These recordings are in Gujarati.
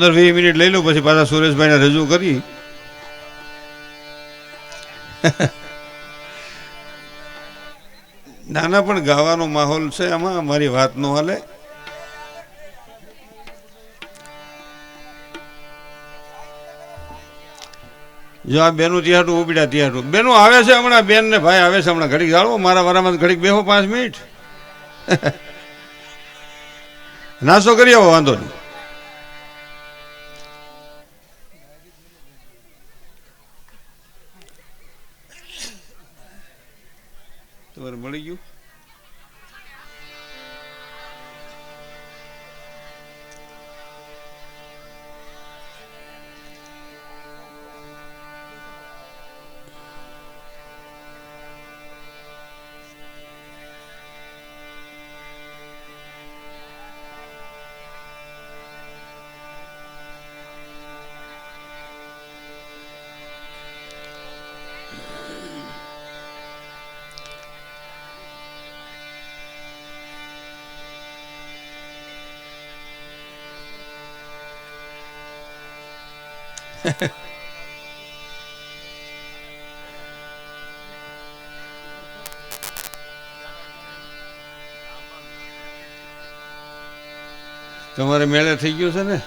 15-20 મિનિટ લઈ લો, પછી પાછા સુરેશભાઈને રજૂ કરી. નાના પણ ગાવાનો માહોલ છે આમાં, અમારી વાત નો હાલે. જો આ બેનું ત્યાંટું ઉબડ્યા ત્યાંટું બેનું આવે છે હમણાં, બેન ને ભાઈ આવે છે હમણાં. ઘડીક જાળવો મારા વારામાં, ઘડીક બેહો 5 મિનિટ. નાસ્તો કરી આવો, વાંધો નહીં. તમારે મળી ગયું? તમારે મેળે થઈ ગયું છે ને?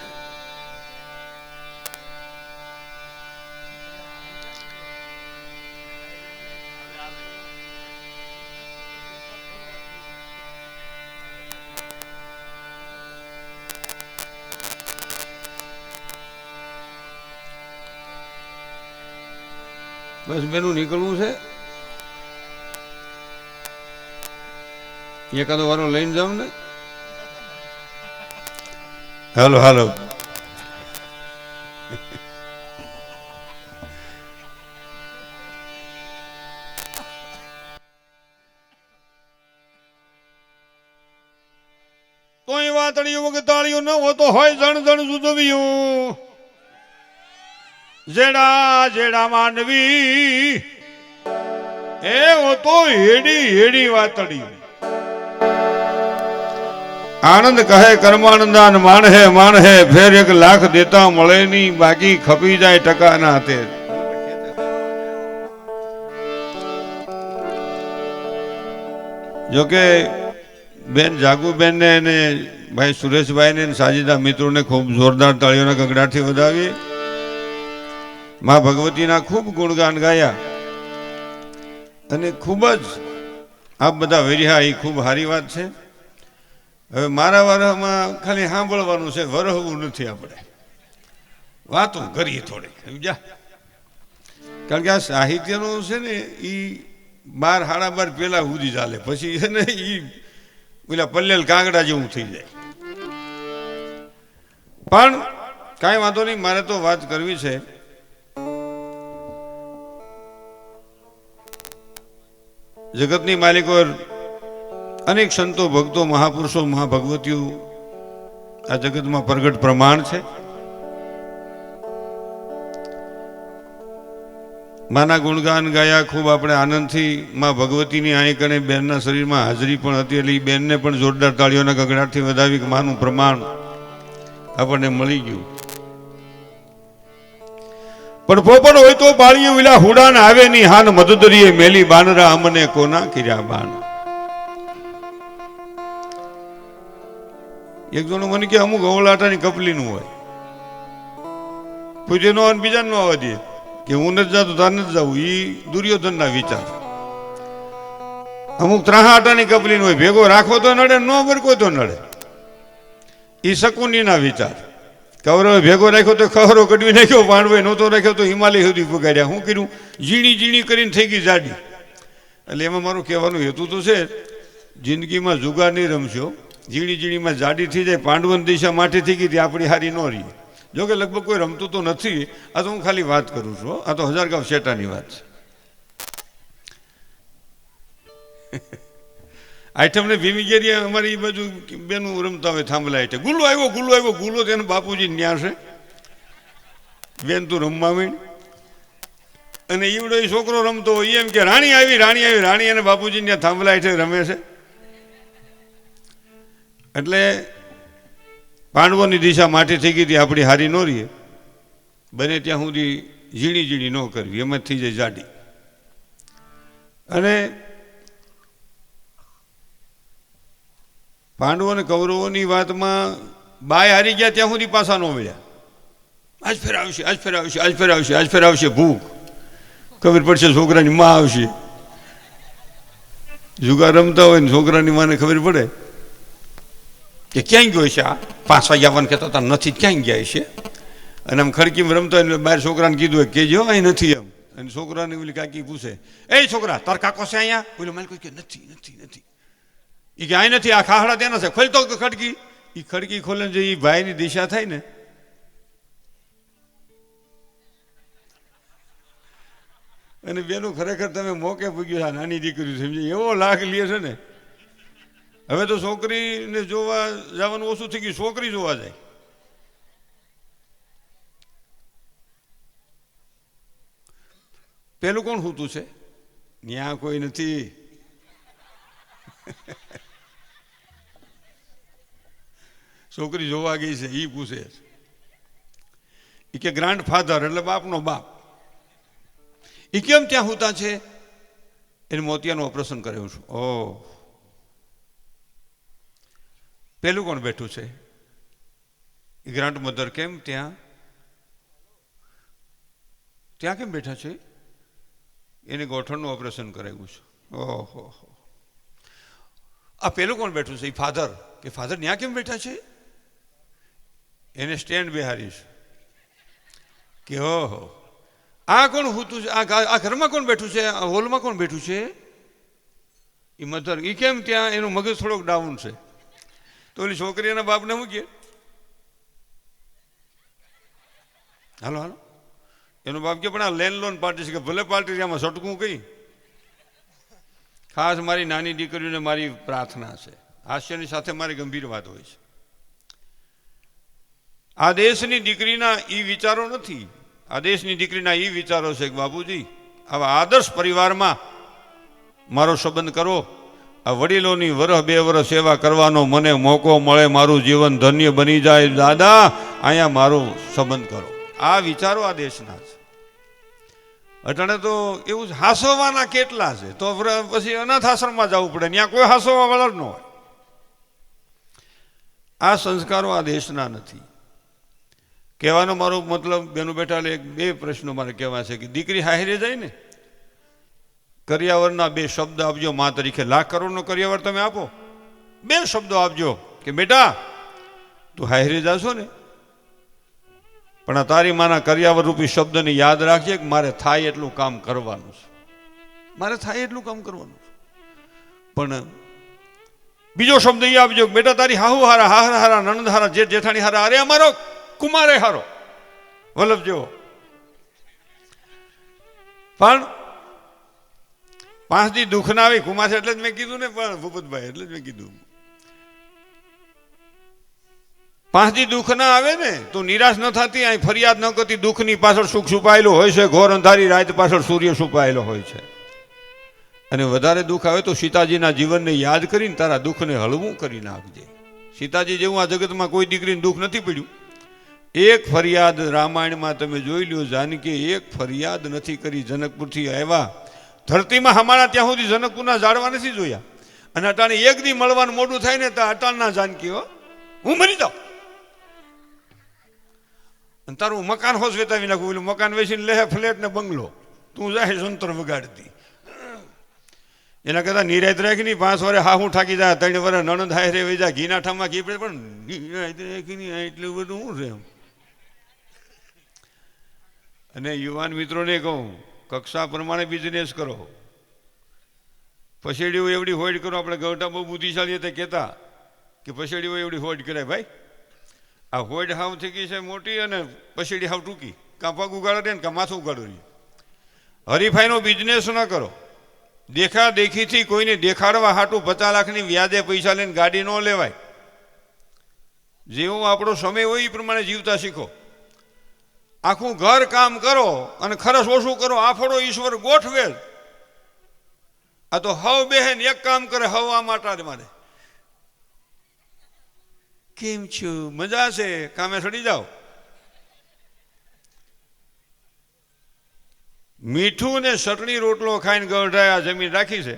બસ બેનું નીકળવું છે. એકાદો વારો લઈને જાવ ને. હાલો હાલો. તોય વાતળિયું વગતાળિયું ન હોતો હોય જણ જણ જુદવ્યું. જેડા જેડા માનવી એ હોતો હેડી હેડી વાતળિયું. આનંદ કહે કર્માનંદાન માણ હે ફેર 1 લાખ દેતા મળે નહીં, બાકી ખપી જાય ટકા ના હાથે. જોકે બેન જાગુબેન ને અને ભાઈ સુરેશભાઈ ને સાજીદા મિત્રોને ખૂબ જોરદાર તાળીઓના ગગડાટથી વધાવી. માં ભગવતીના ખૂબ ગુણગાન ગાયા અને ખૂબ જ આપ બધા વેર્યા, એ ખૂબ સારી વાત છે. હવે મારા વારામાં ખાલી સાંભળવાનું છે, વરહવું નથી. આપણે વાતો કરીએ થોડીક, સમજ્યા? કારણ કે આ સાહિત્યનું છે ને એ 12-12:30 પહેલા સુધી ચાલે, પછી છે ને એ પેલા પલ્લેલ કાંગડા જેવું થઈ જાય. પણ કાંઈ વાંધો નહીં, મારે તો વાત કરવી છે. જગતની માલિકો અનેક સંતો, ભક્તો, મહાપુરુષો, મહાભગવતીઓ આ જગતમાં પ્રગટ પ્રમાણ છે. માના ગુણગાન ગાયા ખૂબ આપણે આનંદથી. માં ભગવતીની અહીં કણે બેનના શરીરમાં હાજરી પણ હતી, એટલે બેનને પણ જોરદાર તાળીઓના ગગડાટથી વધાવી કે માનું પ્રમાણ આપણને મળી ગયું. પણ પોપર હોય તો બાળીએ વિલા હુડાન આવે ની હાન મદદરીએ મેલી બાનરા અમને કોના કર્યા બાણ. એક જણો મને કે અમુક અવલાટાની કપલીનું હોય, પૂજે નો અને બીજા નો આવવા દે કે હું નથી જાતો તાર નથી જાવું. એ દુર્યોધનના વિચાર. અમુક ત્રાહાટાની કપલીનું હોય, ભેગો રાખો તો નડે, ન ભરકો તો નડે. એ શકુનીના વિચાર. કૌરવે ભેગો રાખ્યો તો ખહરો કઢવી નાખ્યો, પાંડવે નહોતો રાખ્યો તો હિમાલય સુધી પગાડ્યા. શું કર્યું? ઝીણી ઝીણી કરીને થઈ ગઈ જાડી. એટલે એમાં મારું કહેવાનું હેતુ તો છે, જિંદગીમાં જુગાર નહીં રમશો. ઝીણી ઝીણીમાં જાડી થઈ જાય, પાંડવની દિશા માઠી થઈ ગઈ, આપણી હારી ન રહી. જોકે લગભગ કોઈ રમતું તો નથી. આ તો હું ખાલી વાત કરું છું. આ તો 1000 ગાંવ શેટાની વાત છે. આઈટમ ને ભીમી ગેરી અમારી બાજુ બેનું રમતા હોય થાંભલા આઈટમ. ગુલ્લો આવ્યો ગુલ્લો તેને બાપુજી ન્યા છે. બેન તું રમવા માંડ. અને ઈવડો એ છોકરો રમતો હોય એમ કે રાણી આવી રાણી અને બાપુજી ત્યાં થાંભલા આઈટમ રમે છે. એટલે પાંડવોની દિશા માટી થઈ ગઈ હતી, આપણી હારી ન રહીએ, બને ત્યાં સુધી ઝીણી ઝીણી ન કરવી, એમ જ થઈ જાય જાડી. અને પાંડવો અને કૌરવોની વાતમાં બાય હારી ગયા ત્યાં સુધી પાછા ન મળ્યા. આજ ફેર આવશે, આજ ફેર આવશે, આજ ફેર આવશે, આજ ફેર આવશે. ભૂખ ખબર પડશે છોકરાની માં આવશે. જુગાર રમતા હોય ને છોકરાની માને ખબર પડે કે ક્યાંય ગયો છે, આ 5 વાગ્યા આવવાનું કહેતા હતા, નથી, ક્યાંય ગયા છે. અને આમ ખડકીમાં રમતા હોય બહાર છોકરાને કીધું કે જો અહીં નથી એમ. અને છોકરાને ઓલી કાકી પૂછે, એ છોકરા તાર કાકો છે અહીંયા? ઓલો માલિક કે નથી નથી નથી. એ કે અહીં નથી, આ ખાહડા ત્યાં છે, ખોલતો ખડકી. એ ખડકી ખોલે જે એ ભાઈની દિશા થાય ને, અને બેનું ખરેખર તમે મોકે પૂગ્યું, નાની દીકરી સમજી એવો લાગ લે છે ને. હવે તો છોકરીને જોવા જવાનું ઓછું થઈ ગયું, છોકરી જોવા જાય. પેલું કોણ સૂતું છે? ત્યાં કોઈ નથી. છોકરી જોવા ગઈ છે, એ પૂછે એ કે ગ્રાન્ડ ફાધર એટલે બાપનો બાપ. એ કેમ ત્યાં સૂતા છે? એને મોતિયાનું ઓપરેશન કરાવ્યું છું. ઓહ, પેલું કોણ બેઠું છે? એ ગ્રાન્ડ મધર કેમ ત્યાં ત્યાં કેમ બેઠા છે? એને ગોઠણનું ઓપરેશન કરાવ્યું છે. ઓહો, આ પેલું કોણ બેઠું છે? એ ફાધર. કે ફાધર ત્યાં કેમ બેઠા છે? એને સ્ટેન્ડ બેહારીશ. કે ઓહો, આ કોણ સૂતું છે? આ ઘરમાં કોણ બેઠું છે? આ હોલમાં કોણ બેઠું છે? એ મધર. એ કેમ ત્યાં? એનું મગજ થોડોક ડાઉન છે. તો ઓલી છોકરી એના બાપને મૂકીએ, હાલો હાલો. એનો બાપ કે પણ આ લેન્ડ લોન પાર્ટી છે. કે ભલે પાર્ટી, આમાં સટકું કઈ. ખાસ મારી નાની દીકરીઓને મારી પ્રાર્થના છે, હાસ્યની સાથે મારી ગંભીર વાત હોય છે. આ દેશની દીકરીના એ વિચારો નથી, આ દેશની દીકરીના એ વિચારો છે કે બાપુજી આવા આદર્શ પરિવારમાં મારો સંબંધ કરો, આ વડીલોની વરહ 2 વર્ષ સેવા કરવાનો મને મોકો મળે, મારું જીવન ધન્ય બની જાય, દાદા અહીંયા મારો સંબંધ કરો. આ વિચારો આ દેશના છે. અટાણે તો એવું હાસવાના કેટલા છે, તો પછી અનાથ આશ્રમમાં જવું પડે, ત્યાં કોઈ હાસવા વાળા ન હોય. આ સંસ્કારો આ દેશના નથી. કહેવાનો મારો મતલબ બેનું બેઠા 2 પ્રશ્નો મારે કહેવા છે કે દીકરી હારે જાય ને, કરિયાવરના 2 શબ્દ આપજો. મા તરીકે લાખ કરોડનો કરિયાવર તમે આપો, 2 શબ્દો આપજો કે બેટા તું હારે જાશો ને, પણ આ તારી માના કરિયાવર રૂપી શબ્દને યાદ રાખજે કે મારે થાય એટલું કામ કરવાનું છે, મારે થાય એટલું કામ કરવાનું છે. પણ બીજો શબ્દ એ આપજો કે બેટા તારી હાહુ હારા, હાહરા હારા, નણંદ હારા, જેઠ જેઠાણી હારા, અરે અમારો કુમારે હારો, વલ્લભ જેવો. પણ 5 દી દુઃખ ના આવી કુમાર છે એટલે જ મેં કીધું ને, પણ ભૂપતભાઈ એટલે જ મેં કીધું 5 દી દુઃખ ના આવે ને તો નિરાશ ન થતી, અહીં ફરિયાદ ન કરતી. દુઃખની પાછળ સુખ છુપાયેલું હોય છે, ઘોર અંધારી રાત પાછળ સૂર્ય છુપાયેલો હોય છે. અને વધારે દુઃખ આવે તો સીતાજીના જીવનને યાદ કરીને તારા દુઃખને હળવું કરી નાખજે. સીતાજી જેવું આ જગતમાં કોઈ દીકરીને દુઃખ નથી પડ્યું. એક ફરિયાદ રામાયણમાં તમે જોઈ લ્યો, જાનકી એક ફરિયાદ નથી કરી. જનકપુરથી આવ્યા, ધરતીમાં હમાણા ત્યાં સુધી જનકપુરના ઝાડવા નથી જોયા. અને અટાણે 1 દી મળવાનું મોડું થાય ને તો અટાણના જાનકી, હો હું મરી જાઉં, અને તારું મકાન હોશ વેતાવી નાખું, પેલું મકાન વેચીને લે ફ્લેટ ને બંગલો, તું જાય સંતર વગાડતી. એના કરતાં નિરાયત રાખી 5 વર્ષ હા હું ઠાકી જાય, 3 વર્ષ નણંદ હારે વહી જાય, ઘીના ઠામમાં ઘી પડે, પણ નિરાયત રાખી એટલું બધું શું છે એમ. અને યુવાન મિત્રોને કહું, કક્ષા પ્રમાણે બિઝનેસ કરો, પછેડીઓ એવડી હોઈડ કરો. આપણે ગવટા બહુ બુદ્ધિશાળી હતા, કહેતા કે પછેડીઓ એવડી હોઈડ કરાય. ભાઈ આ હોઈડ હાવ થઈ ગઈ છે મોટી, અને પછેડી હાવ ટૂંકી. કાં પગ ઉગાડો દે ને કાં માથું ઉગાડો રહી. હરીફાઈનો બિઝનેસ ન કરો. દેખા દેખીથી કોઈને દેખાડવા હાટું 50 લાખની વ્યાજે પૈસા લઈને ગાડી ન લેવાય. જેવો આપણો સમય હોય એ પ્રમાણે જીવતા શીખો. આખું ઘર કામ કરો અને ખર્ચ ઓછું કરો, આફડો ઈશ્વર ગોઠવે. આ તો હવ બેહેન એક કામ કરે, હવ આ માટા મારે. કેમ છું? મજા છે, કામે સડી જાઓ. મીઠું ને ચટણી રોટલો ખાઈને ગઢા જમીન રાખી છે.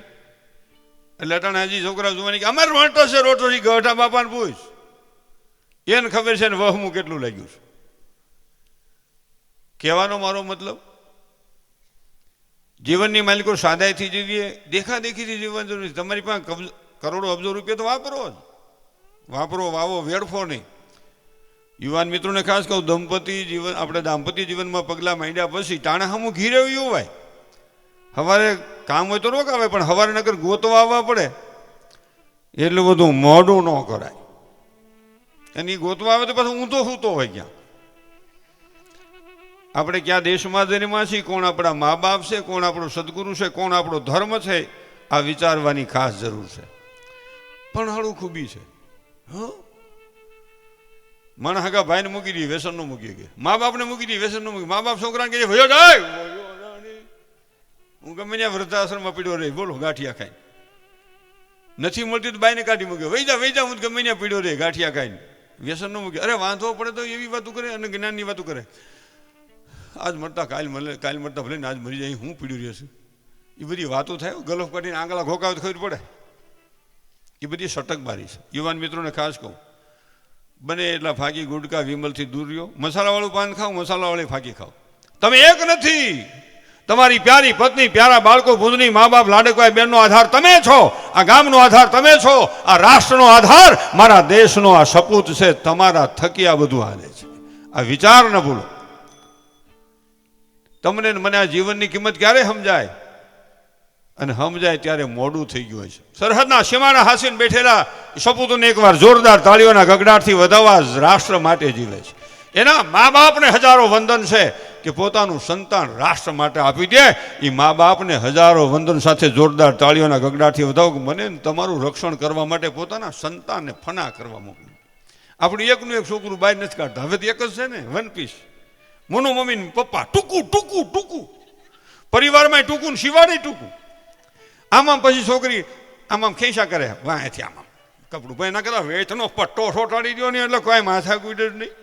એટલે અટાણે હજી છોકરા જોવાની કે અમારે રોટો છે, રોટો છે. ગઢા બાપાને પૂછ, એને ખબર છે ને વહમું કેટલું લાગ્યું છે. કહેવાનો મારો મતલબ, જીવનની માલિકો સાદાઈથી જીવીએ, દેખાદેખીથી જીવન જરૂરી. તમારી પાસે કરોડો અબજો રૂપિયા તો વાપરો જ, વાપરો, વાવો, વેડફો નહીં. યુવાન મિત્રોને ખાસ કહું, દંપતી જીવન, આપણે દાંપત્ય જીવનમાં પગલાં માંડ્યા પછી ટાણા હમું ઘીરે હોય. સવારે કામ હોય તો રોકાવે, પણ સવારે નગર ગોતવા આવવા પડે. એટલું બધું મોડું ન કરાય. એની ગોતવા આવે તો પાછું ઊંધો સૂતો હોય. ક્યાં આપણે ક્યાં દેશમાં જન્મા છીએ, કોણ આપણા મા બાપ છે, કોણ આપણો સદગુરુ છે, કોણ આપણો ધર્મ છે, આ વિચારવાની ખાસ જરૂર છે. પણ હળું ખૂબી છે. મણ હગા ભાઈને મૂકી દઈએ, વ્યસનનો મૂકી ગયા. મા બાપને મૂકી દઈએ, વ્યસનનો મૂકી. મા બાપ છોકરાને કહે ભયો જાય, હું ગમે ત્યાં વૃદ્ધાશ્રમમાં પીડ્યો રહી, બોલો, ગાંઠિયા ખાઈને. નથી મળતી તો બાઈને કાઢી મૂક્યો, વહી જા હું ગમે ત્યાં પીડ્યો રહી, ગાંઠિયા ખાઈને. વ્યસનનો મૂકી. અરે વાંધો પડે તો એવી વાતો કરે અને જ્ઞાનની વાતો કરે. આજ મળતા કાલ મળે, કાલ મળતા ભલે ને આજ મરી જાય, હું પીડ્યું રહ્યો છું. એ બધી વાતો થાય. ગલફ કાઢીને આંગળા ઘોકાવે તો ખબર પડે. એ બધી સટકબારી છે. યુવાન મિત્રોને ખાસ કહું, બને એટલા ફાકી ગુટકા વિમલથી દૂર રહ્યો. મસાલાવાળું પાન ખાઓ, મસાલાવાળી ફાકી ખાઓ. તમે એક નથી. તમારી પ્યારી પત્ની, પ્યારા બાળકો, ભૂંજની મા બાપ, લાડકવાય બેનનો આધાર તમે છો. આ ગામનો આધાર તમે છો. આ રાષ્ટ્રનો આધાર, મારા દેશનો આ સપૂત છે. તમારા થકી આ બધું હાલે છે. આ વિચાર ન ભૂલો. તમને મને આ જીવનની કિંમત ક્યારે સમજાય? અને સમજાય ત્યારે મોડું થઈ ગયું હોય છે. સરહદના સીમાના હાસીને બેઠેલા સપૂતોને એકવાર જોરદાર તાળીઓના ગગડાટથી વધાવવા રાષ્ટ્ર માટે જીવે છે. એના મા બાપને હજારો વંદન છે કે પોતાનું સંતાન રાષ્ટ્ર માટે આપી દે. એ મા બાપને હજારો વંદન સાથે જોરદાર તાળીઓના ગગડાટથી વધાવો. મને તમારું રક્ષણ કરવા માટે પોતાના સંતાનને ફના કરવા મોકલ્યું. આપણું એકનું એક છોકરું બહાર નથી કાઢતા. હવે તો એક જ છે ને, વન પીસ. મોનું મમ્મી પપ્પા ટૂંકું ટૂંકું ટૂંકું, પરિવારમાં ટૂંકું ને શિવાડે ટૂંકું. આમાં પછી છોકરી આમાં ખેંચા કરે, વાંથી આમાં કપડું ભાઈ ના કરતા વેચનો પટ્ટો સોટાડી દો ને, એટલે કોઈ માથા કુડ જ નહીં.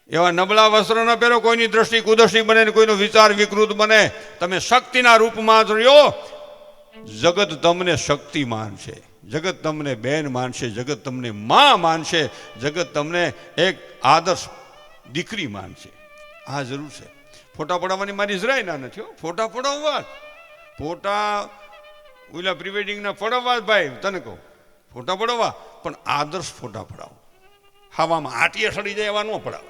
એવા નબળા વસ્ત્ર ન પહેરો, કોઈની દ્રષ્ટિ કુદૃષ્ટિ બને ને કોઈનો વિચાર વિકૃત બને. તમે શક્તિના રૂપમાં જ રહ્યો. જગત તમને શક્તિ માનશે, જગત તમને બેન માનશે, જગત તમને માં માનશે, જગત તમને એક આદર્શ દીકરી માનશે. આ જરૂર છે. ફોટા પડાવવાની મારી જરાય ના નથી. ફોટા પડાવવા, ફોટા ઓલા પ્રીવેડિંગના પડાવવા ભાઈ, તને કહું ફોટા પડાવવા, પણ આદર્શ ફોટા પડાવો. હવામાં આટીએ સડી જાય એવા ન પડાવો.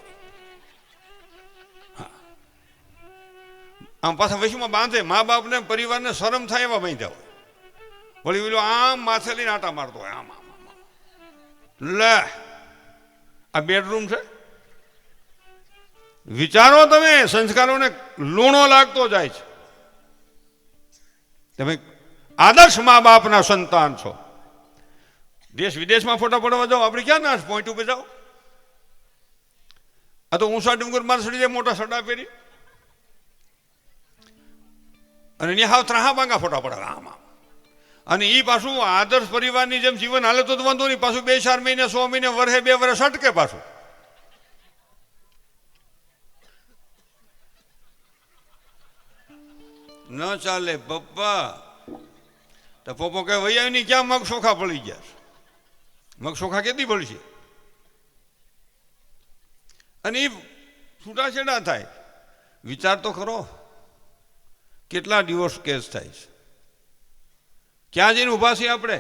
આમ પાછા વૈશ્વમાં બાંધે, મા બાપને પરિવારને શરમ થાય એવા બાંધ્યા હોય. વળી ઓલો આમ માથે લઈને આટા મારતો હોય, આમ આમ આમ. લે, આ બેડરૂમ છે? વિચારો તમે, સંસ્કારોને લૂણો લાગતો જાય છે. તમે આદર્શ મા બાપના સંતાન છો. દેશ વિદેશમાં ફોટા પડવા જાઓ, આપણે ક્યાં ના પોઈન્ટ ઉપર જાઓ? આ તો ઊંચા ડુંગર માં સડી જાય, મોટા સડા પહેરી, અને ત્યાં હાવ ત્રાહા બાંગા ફોટા પડાવે આમાં. અને એ પાછું આદર્શ પરિવારની જેમ જીવન હાલે તો વાંધો નહીં. પાછું 2-4 મહિને, 100 મહિને, વર્ષે 2 વર્ષ અટકે પાછું. ન ચાલે પપ્પા. તો પપ્પો કહે વૈયા ની ક્યાં મગ સોખા પડી ગયા? મગ સોખા કેતી પડશે? અને એ છૂટાછેડા થાય. વિચાર તો ખરો, કેટલા ડિવોર્સ કેસ થાય છે. ક્યાં જઈને ઉભા છીએ આપણે?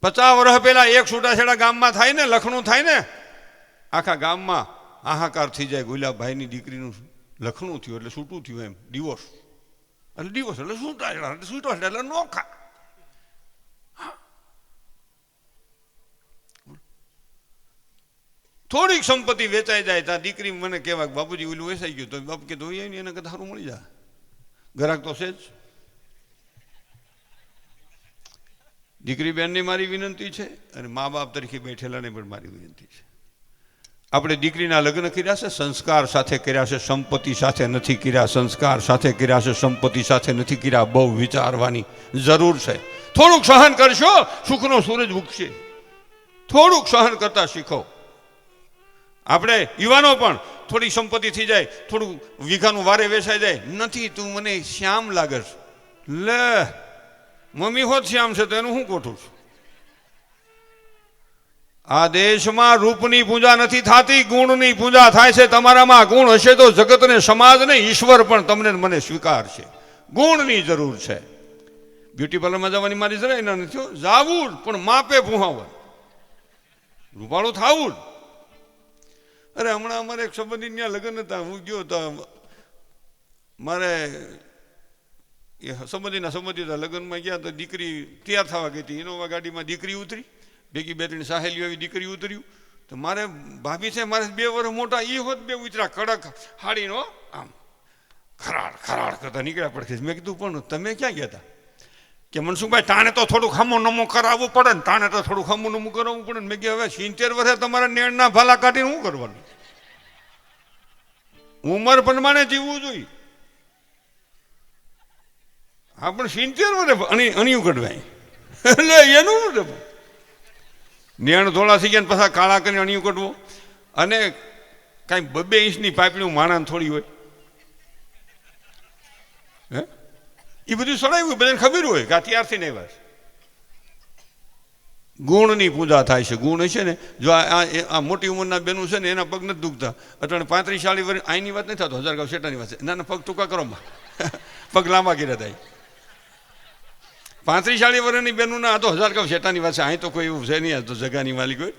50 વર્ષ પહેલા એક છૂટાછેડા ગામમાં થાય ને, લખણું થાય ને, આખા ગામમાં હાહાકાર થઈ જાય. ગુલાબભાઈની દીકરીનું લખણું થયું એટલે છૂટું થયું, એમ ડિવોર્સ. એટલે ડિવોર્સ એટલે છૂટાછેડા, એટલે છૂટાછેડા એટલે નોખા. થોડીક સંપત્તિ વેચાઈ જાય ત્યાં દીકરી મને કહેવાય બાપુજી ઓલું વેચાઈ ગયું, તો બાપ કે ધોઈ એના કરતા સારું મળી જાય. ગ્રાહક તો છે જ. દીકરી બેનને મારી વિનંતી છે, અને મા બાપ તરીકે બેઠેલાને પણ મારી વિનંતી છે. આપણે દીકરીના લગ્ન કર્યા છે, સંસ્કાર સાથે કર્યા છે, સંપત્તિ સાથે નથી કર્યા. સંસ્કાર સાથે કર્યા છે, સંપત્તિ સાથે નથી કર્યા. બહુ વિચારવાની જરૂર છે. થોડુંક સહન કરશો, સુખનો સૂરજ ઉગશે. થોડુંક સહન કરતા શીખો. આપણે યુવાનો પણ થોડી સંપત્તિ થઈ જાય, થોડું વીઘાનું વારે વેચાઈ જાય, નથી તું મને શ્યામ લાગશ. લે મમ્મી હોત શ્યામ છે તો એનું હું ખોટું છું? આ દેશમાં રૂપની પૂજા નથી થતી, ગુણની પૂજા થાય છે. તમારામાં ગુણ હશે તો જગતને, સમાજને, ઈશ્વર પણ તમને મને સ્વીકારશે. ગુણની જરૂર છે. બ્યુટી પાર્લરમાં જવાની મારી જરાય ના નથી, જાવું પણ માપે પૂહાવું, રૂપાળું થાવું. અરે હમણાં અમારે એક સંબંધી ત્યાં લગ્ન હતા, હું ગયો તો મારે એ સંબંધી હતા, લગ્નમાં ગયા તો દીકરી તૈયાર થવા ગઈ હતી, ઇનોવા ગાડીમાં દીકરી ઉતરી, ભેગી બે ત્રણ સાહેલીઓ આવી, દીકરી ઉતર્યું તો મારે ભાભી છે મારે 2 વર્ષ મોટા, એ હોત બે ઉતર્યા કડક હાડીનો આમ ખરાડ ખરાડ કરતા નીકળ્યા પડખે. મેં કીધું પણ તમે ક્યાં ગયા હતા? કે મનસુખભાઈ ટાણે તો થોડું ખમો નમો કરાવવું પડે ને, ટાણે તો થોડું ખમો નમું કરાવવું પડે ને. મેં કહ્યું હવે 70 વર્ષે તમારા નેણના ભાલા કાઢીને શું કરવાનું? ઉંમર પ્રમાણે જીવવું જોઈએ. હા પણ 70 વર્ષે અણિયું કઢવાય એટલે એનું નેણ ધોળા થઈ ગયા પાછા કાળા કરીને અણિયું કઢવો. અને કાંઈ 2 ઇંચની પાઇપનું માણાને થોડી હોય, હે એ બધું સડાવ્યું, બધાને ખબર હોય કે આ ત્યારથી નહીં વાત. ગુણની પૂજા થાય છે. ગુણ છે ને, જો આ મોટી ઉંમરના બેનું છે ને એના પગ નથી દુખતા, અટાણે 35-40 વર્ષ, અહીંની વાત નથી થતો, 1000 ગાંવ શેટાની વાત છે. નાના પગ ટૂંકા કરો, પગ લાંબા કર્યા થાય. 35-40 વર્ષની બેનું ના, આ તો 1000 ગાંવ શેટાની વાત છે. અહીં તો કોઈ એવું છે નહીં, આ તો જગાની માલિક હોય.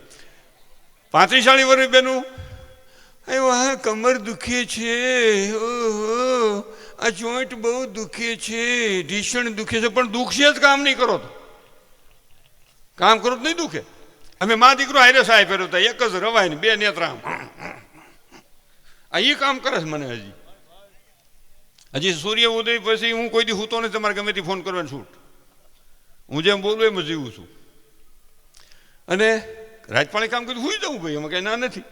35-40 વર્ષની બેનું, હા કમર દુખે છે, ઓહો આ જોઈન્ટ બહુ દુખે છે, ઢીસણ દુખે છે. પણ દુખશે જ કામ નહીં કરો તો, કામ કરો તો નહીં દુખે. અમે મા દીકરો હારે સાહેબ ફેરવતા, એક જ રવાય ને 2 નેત્રા, આ એ કામ કરે છે મને. હજી સૂર્ય ઉદય પછી હું કોઈ દી સૂતો નથી, તમારે ગમે તે ફોન કરવાનો છૂટ. હું જેમ બોલું એમ જીવું છું. અને રાજપાળી કામ કર્યું સુઈ જવું ભાઈ, એમાં કંઈ ના નથી.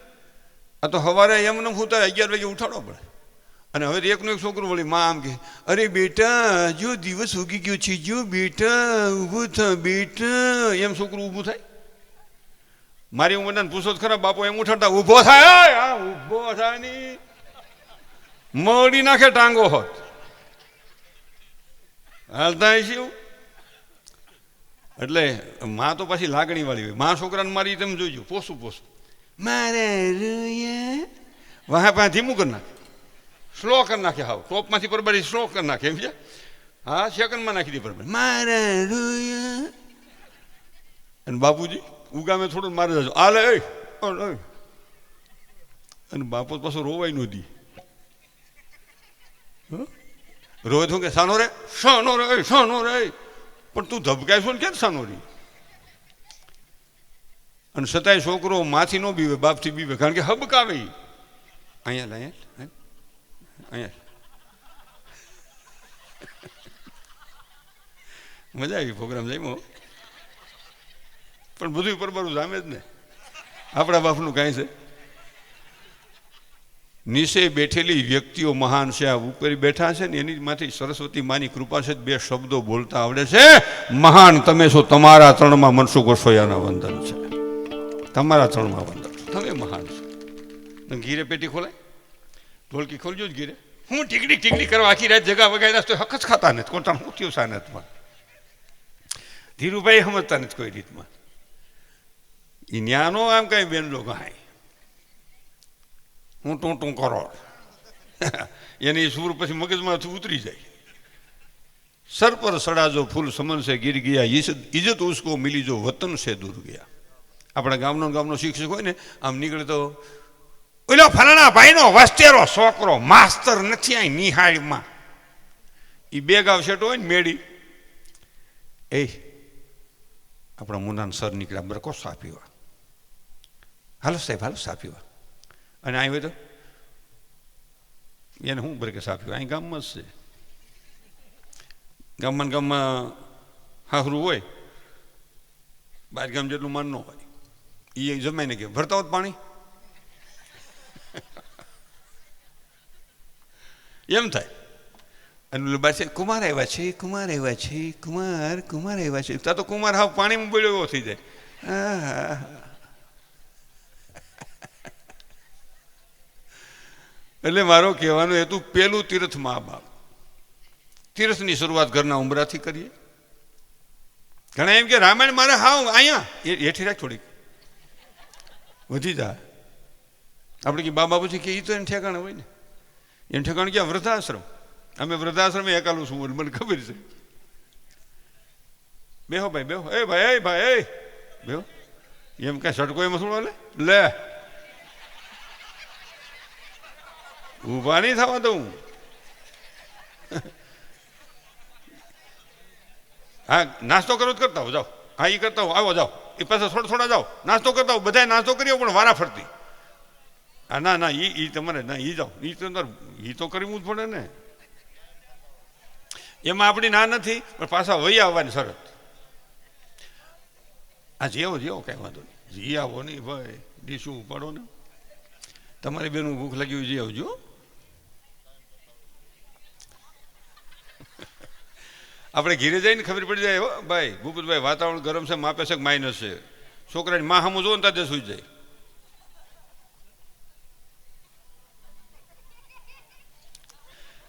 આ તો સવારે એમને સુતા 11 વાગે ઉઠાડવા પડે. અને હવે એકનું એક છોકરું વળી માં આમ કે, અરે બેટા જો દિવસ ઉગી ગયો છે, જો બેટા ઊભું થા બેટા, એમ છોકરું ઊભું થાય. મારી ઉંમરને પૂછો જ ખરા, બાપો એમ ઉઠાડતા ઊભો થાય, ઊભો થાય ની મોડી નાખે ટાંગો હોત હાલતા શું. એટલે માં તો પાછી લાગણી વાળી હોય. માં છોકરાને મારી તમે જોઈજો, પોસું મારે વાહ પાસે ધીમું કરી નાખે, સ્લો કરી નાખે, હાવ ટોપમાંથી પરબારી સ્લો કરી નાખે, એમ છે. હા સેકન્ડમાં નાખી દે પરબારી, મારા રોયા. અને બાપુજી ઉગામે થોડું મારે જજો આલે, અને બાપુ પાછું રોવાય ન દી. રોય તો કે સાનો રે, સાનો રે, સાનો રે. પણ તું ધબકાઈશો ને ક્યાં સાનો રી? અને છતાંય છોકરો માથી ન બીવે, બાપથી બીવે, કારણ કે હબકાવે. અહીંયા અહીંયા મજા આવી પ્રોગ્રામ જમ્યો, પણ બધું પરબારું જામે જ ને. આપણા બાપનું કાંઈ છે? નીચે બેઠેલી વ્યક્તિઓ મહાન છે, આ ઉપર બેઠા છે ને એની માંથી સરસ્વતી માની કૃપા છે, 2 શબ્દો બોલતા આવડે છે. મહાન તમે છો, તમારા ચરણમાં મનસુખ ગોસ્વામીના વંદન છે, તમારા ચરણમાં વંદન, તમે મહાન છો. ગીરે પેટી ખોલાય, ઢોલકી ખોલજો જ ગીરે. હું ટીકડી ટીકડી કરવા આખી રાત જગા વગાડ્યા તો હક જ ખાતા નથી, કોટા હું થયું સાનતમાં. ધીરુભાઈ સમજતા નથી કોઈ રીતમાં. એ ન્યાનો આમ કઈ બેન લોકો હાય હું ટું કરો એની સૂર પછી મગજમાંથી ઉતરી જાય. સર પર સડા જો ફૂલ સમન સે ગીર ગયા, ઇજ્જત ઉસકો મિલી જો વતન સે દૂર ગયા. આપણા ગામનો શિક્ષક હોય ને, આમ નીકળે તો ઓલો ફલાણા ભાઈનો વસ્તેરો છોકરો માસ્તર નથી અહીં નિહાળમાં. એ 2 ગાવ શેટો હોય ને મેળી, એ આપણા મુનાન સર નીકળ્યા, બરકો સા પીવા, હાલો સાહેબ હાલો સા પીવા. અને અહીં હોય તો એને શું બરકે સા પીવા, અહીં ગામમાં જ છે. ગામમાં હાહરું હોય, 12 ગામ જેટલું માન ન હોય, એ જમાઈને કે ભરતા હોત પાણી એમ થાય. અને બાદ છે કુમાર આવ્યા છે, કુમાર આવ્યા છે, કુમાર કુમાર આવ્યા છે. ત્યાં તો કુમાર હાવ પાણીમાં બોલ્યો એવો થઈ જાય. એટલે મારો કહેવાનો હેતુ, પેલું તીર્થ મા બાપ. તીર્થની શરૂઆત ઘરના ઉંબરાથી કરીએ. ઘણા એમ કે રામાયણ મારે હાવ અહીંયા હેઠી રાખ, થોડીક વધી જાય. આપણે કે બા બાપુજી કે એ તો એને ઠેકાણે હોય ને. એને ઠેકાણે ક્યાં? વૃદ્ધાશ્રમ. અમે વૃદ્ધાશ્રમે એકાલું છું, મને ખબર છે. બેહો ભાઈ બેહો, એ ભાઈ, એ ભાઈ, એ બેહો. એમ કાંઈ સટકો એમાં શું લે ઊભા નહીં થવા દઉં. હા, નાસ્તો કરો જ કરતા હો, જાઓ. હા, એ કરતા હો, આવો જાઓ. એ પાછા થોડા જાઓ, નાસ્તો કરતા હો. બધાએ નાસ્તો કર્યો પણ વારા ફરતી. હા, ના ના, એ તમારે ના, એ જાઓ, એ તો કરવું જ પડે ને. એમાં આપણી ના નથી, પણ પાછા વહી આવવાની શરત. આ જેવો જેવો કાંઈ વાંધો નહીં, જી આવો નહીં ભાઈ, ડીશું ઉપાડો ને. તમારી બેનું ભૂખ લાગી હોય, જી આવજો. આપણે ઘીરે જઈને ખબર પડી જાય, હો ભાઈ ભૂપતભાઈ વાતાવરણ ગરમ છે, માપે છે કે માઇનસ છે. છોકરાની માં સામું જોવો ને ત્યાં સુઈ જાય.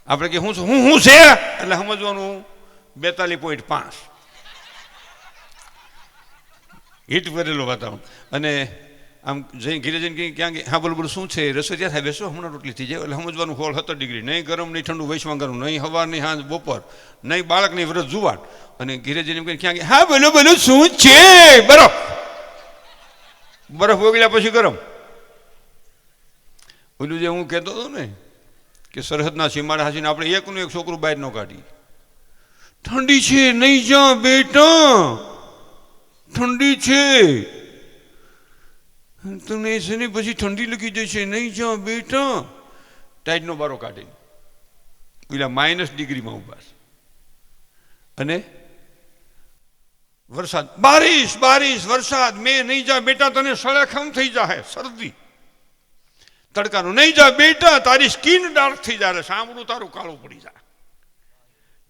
આપણે કે હું છે એટલે સમજવાનું 42.5 હીટ ભરેલું વાતાવરણ. અને આમ જઈ ઘીરે જઈને ક્યાં કે હા બોલું શું છે, રસોઈ ત્યાં થાય, બેસો હમણાં રોટલી થઈ જાય. એટલે સમજવાનું 16-17 ડિગ્રી, નહીં ગરમ નહીં ઠંડુ, વૈશ્વાન ગરમ નહીં, સવાર નહીં સાંજ બપોર નહીં, બાળક નહીં વ્રત જુવાન. અને ઘીરે જઈને એમ ક્યાં કે હા બોલો બોલો શું છે, બરફ ઓગળ્યા પછી ગરમ. ઓલું જે હું કહેતો હતો ને કે સરહદના સીમાડા હાસીને આપણે એકનું એક છોકરું બહાર ન કાઢી. ઠંડી છે નહીં જા બેટા, ઠંડી છે તને છે ને, પછી ઠંડી લગી જશે, નહીં જા બેટા. ટાઈટનો બારો કાઢી પેલા -ડિગ્રીમાં ઉભા છે. અને વરસાદ, બારિશ બારિશ વરસાદ, મેં નહીં જા બેટા તને સળેખમ થઈ જાય, શરદી. તડકાનું નહીં જા બેટા તારી સ્કિન ડાર્ક થઈ જાય, સાંભળું તારું કાળું પડી જાય.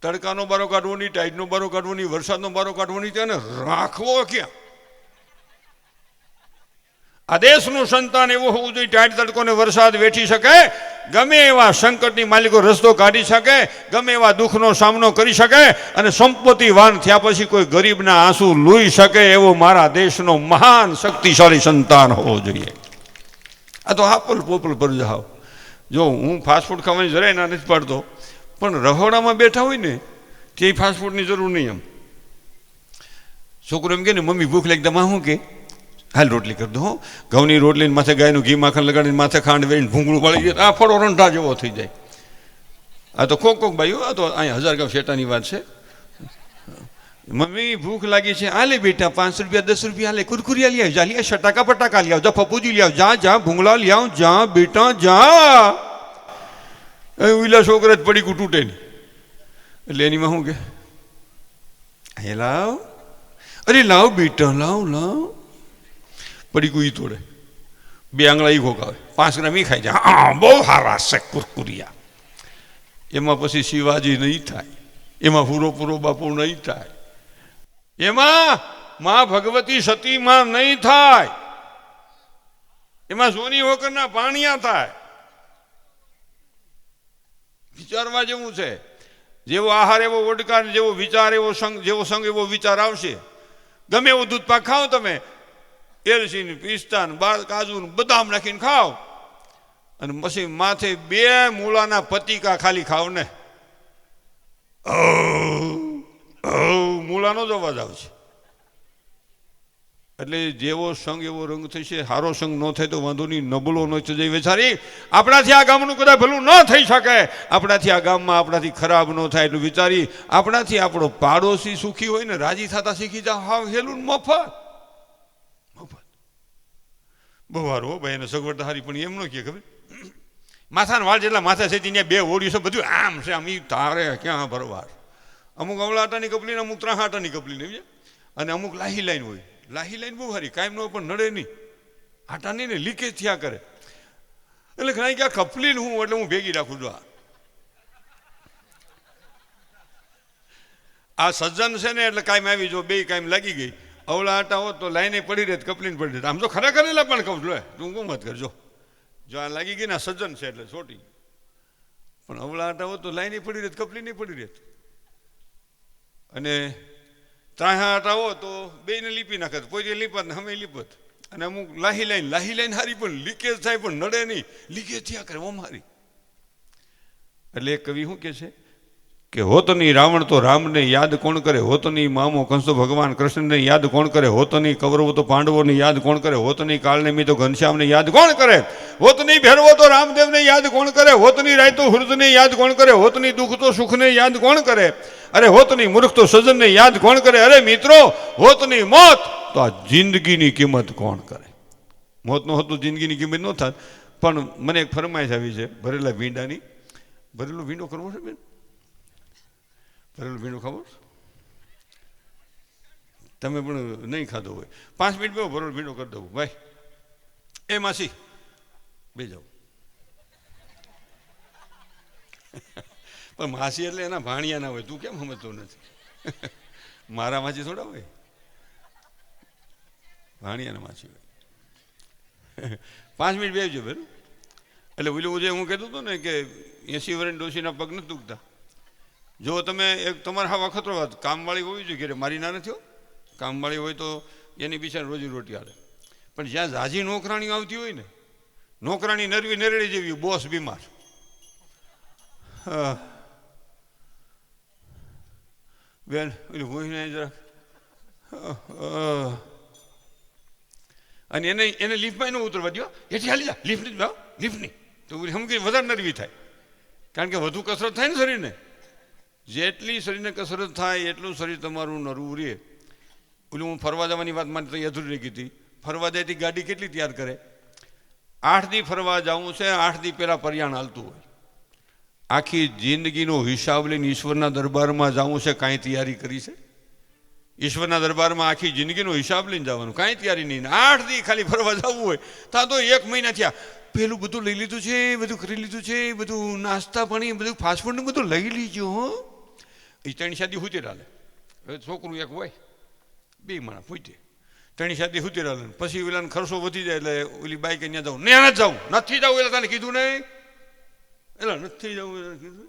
તડકાનો બારો કાઢવો નહીં, ટાઈટનો બારો કાઢવો નહીં, વરસાદનો બારો કાઢવો નહીં, તેને રાખવો ક્યાં? આ દેશનું સંતાન એવું હોવું જોઈએ, ટાઈટ તડકોને વરસાદ વેઠી શકે, ગમે એવા સંકટની માલિકો રસ્તો કાઢી શકે, ગમે એવા દુઃખનો સામનો કરી શકે, અને સંપત્તિવાન થયા પછી કોઈ ગરીબના આંસુ લૂઈ શકે એવો મારા દેશનો મહાન શક્તિશાળી સંતાન હોવો જોઈએ. આ તો હાપલ પોપલ પર જાઓ. જો હું ફાસ્ટફૂડ ખાવાની જરાય ના નથી પાડતો, પણ રહોડામાં બેઠા હોય ને તે ફાસ્ટફૂડની જરૂર નહીં. એમ છોકરો એમ કે ને મમ્મી ભૂખ લાગી, તમે શું કે હાલ રોટલી કરી દો. હો, ઘઉંની રોટલીને માથે ગાયનું ઘી માખણ લગાડીને માથે ખાંડ વેરીને ભૂંગળું પાડી જાય, આ ફળો રંઢા જેવો થઈ જાય. આ તો કોક ભાઈઓ, આ તો અહીંયા 1000 ગામ શેટાની વાત છે. મમ્મી ભૂખ લાગી છે, હાલે બેટા 5 રૂપિયા 10 રૂપિયા હાલે, કુરકુરિયા લઈ આવી, જા લિયા શટાકા પટાકા લઈ આવ, જા પપુજી લઈ આવ, જા જા ભૂંગળા લઈ આવ, જા બેટા જા. ઉલા છોકરા જ પડીકું તૂટે નહીં. એટલે એનીમાં શું કે હે લાવ, અરે લાવ બેટા લાવ લાવ. પડીકું ઈ તોડે, 2 આંગળા ઈ ખોકાવે, 5 ગ્રામ ઈ ખાઈ જાય. હા બહુ સારા છે કુરકુરિયા. એમાં પછી શિવાજી નહીં થાય, એમાં પૂરો બાપુ નહીં થાય, એમાં માં ભગવતી સતીમાં નહીં થાય, એમાં સોની હોકરના પાણિયા થાય. વિચારવા જેવું છે. જેવો આહાર એવો ઓડકાર, જેવો વિચાર એવો સંગ, જેવો સંગ એવો વિચાર આવશે. ગમે એવું દૂધ પાક ખાઓ તમે, એલચી પિસ્તા કાજુ બદામ નાખીને ખાઓ, અને પછી માથે 2 મૂળાના પતિકા ખાલી ખાવ ને, મૂળાનો જ અવાજ આવશે. એટલે જેવો સંગ એવો રંગ થશે. સારો સંગ ન થાય તો વાંધો નહીં, નબળો ન થઈ જાય વેચારી. આપણાથી આ ગામનું કદાચ ભલું ન થઈ શકે, આપણાથી આ ગામમાં આપણાથી ખરાબ ન થાય એટલું વિચારી. આપણાથી આપણો પાડોશી સુખી હોય ને, રાજી થતા શીખી જાવ. હાવ હેલું મફત બહુ સારું હો ભાઈ, એને સગવડતા સારી. પણ એમ ન કહે ખબર, માથાના વાળ જેટલા માથા છે ત્યાં 2 ઓળ્યું છે, બધું આમ છે, આમ ઈ તારે ક્યાં ભરવાર. અમુક અવળા આટાની કપલી ને અમુક 3 આટાની કપલી ને, અને અમુક લાહી લાઈન હોય. લાહી લાઈન બહુ સારી, કાયમ ન પણ નડે નહીં, આટાની ને લીકેજ થયા કરે. એટલે ઘણા ક્યાં કપલી હું એટલે હું ભેગી રાખું છું. આ સજ્જન છે ને એટલે કાંઈ આવી જો બે કાંઈ લાગી ગઈ, અવળા આટા હોત તો લાઈને પડી રહે, કપલીને પડી રહે. આમ તો ખરેખર એટલે પણ કહું છું, તું શું મત કરજો, જો આ લાગી ગઈ ને સજ્જન છે એટલે છોટી, પણ અવળા આટા હોત તો લાઈને પડી રહે, કપલીને પડી રહે. અને ત્રાહા આટા હો તો બેને લીપી નાખે, કોઈ લીપત ને અમે લીપત. અને અમુક લાહી લાઈન હારી પણ લીકેજ થાય પણ નડે નહીં, લીકેજ થયા કરે ઓમ હારી. એટલે એક કવિ શું કે છે કે હોતની રાવણ તો રામને યાદ કોણ કરે, હોતની મામો કંસો ભગવાન કૃષ્ણને યાદ કોણ કરે, હોતની કૌરવો તો પાંડવોને યાદ કોણ કરે, હોતની કાળને મી તો ઘનશ્યામને યાદ કોણ કરે, હોતની ભેરવો તો રામદેવને યાદ કોણ કરે, હોતની રાય તો હૃદને યાદ કોણ કરે, હોતની દુઃખ તો સુખને યાદ કોણ કરે, અરે હોતની મૂર્ખ તો સજનને યાદ કોણ કરે, અરે મિત્રો હોતની મોત તો આ જિંદગીની કિંમત કોણ કરે. મોત ન હોત તો જિંદગીની કિંમત ન થાત. પણ મને એક ફરમાઈશ આવી છે ભરેલા ભીંડાની. ભરેલો ભીંડો કરવો છે બેન? ભરેલું ભીંડું ખાવો તમે પણ નહીં ખાધો હોય, 5 મિનિટ બેહો, ભરેલો ભીંડો કરી દઉં ભાઈ. એ માસી બે જાઓ. પણ માસી એટલે એના ભાણિયા ના હોય, તું કેમ સમજતો નથી? મારા માસી થોડા હોય, ભાણિયાના માસી હોય. 5 મિનિટ બેસજો બેન. એટલે ઓલું જે હું કહેતો હતો ને કે 80 વર્ષની ડોશીના પગ નથી દુખતા. જો તમે એક તમારા હા વખત વાત કામવાળી હોવી જોઈએ, કે મારી ના નથી હો, કામવાળી હોય તો એની બિચારી રોજી રોટી હાલે. પણ જ્યાં ઝાઝી નોકરાણી આવતી હોય ને, નોકરાણી નરવી નરેડી જેવી, બોસ બીમાર, બેન ઓલું ભૂઈને જરાક, અને એને લિફ્ટમાં ન ઉતરવા દો, એથી હાલી જા, લિફ્ટ નથી લિફ્ટ નહીં તો સમજી વધારે નરવી થાય. કારણ કે વધુ કસરત થાય ને શરીરને, જેટલી શરીરને કસરત થાય એટલું શરીર તમારું નરવું રહે. પેલું હું ફરવા જવાની વાત મારી તો અધૂરી રહી હતી. ફરવા જાય ગાડી કેટલી તૈયાર કરે, 8 દી ફરવા જવું છે, 8 દી પહેલાં પરિયાણ હાલતું હોય. આખી જિંદગીનો હિસાબ લઈને ઈશ્વરના દરબારમાં જવું છે, કાંઈ તૈયારી કરી છે? ઈશ્વરના દરબારમાં આખી જિંદગીનો હિસાબ લઈને જવાનું, કાંઈ તૈયારી નહીં. 8 દી ખાલી ફરવા જવું હોય ત્યાં તો 1 મહિના થયા, પેલું બધું લઈ લીધું છે, બધું કરી લીધું છે, બધું નાસ્તા પાણી બધું ફાસ્ટફૂડનું બધું લઈ લીધું. હો એ 3 શાદી હુતી રાલે. હવે છોકરું એક હોય, 2 માણસ પૂછે 3 શાદી હુતી રાલે. પછી ઓલાને ખર્ચો વધી જાય એટલે ઓલી બાઈક અહીંયા જાઉં, ને જાઉં નથી જવું, એટલે તને કીધું નહીં, એટલે નથી જવું કીધું.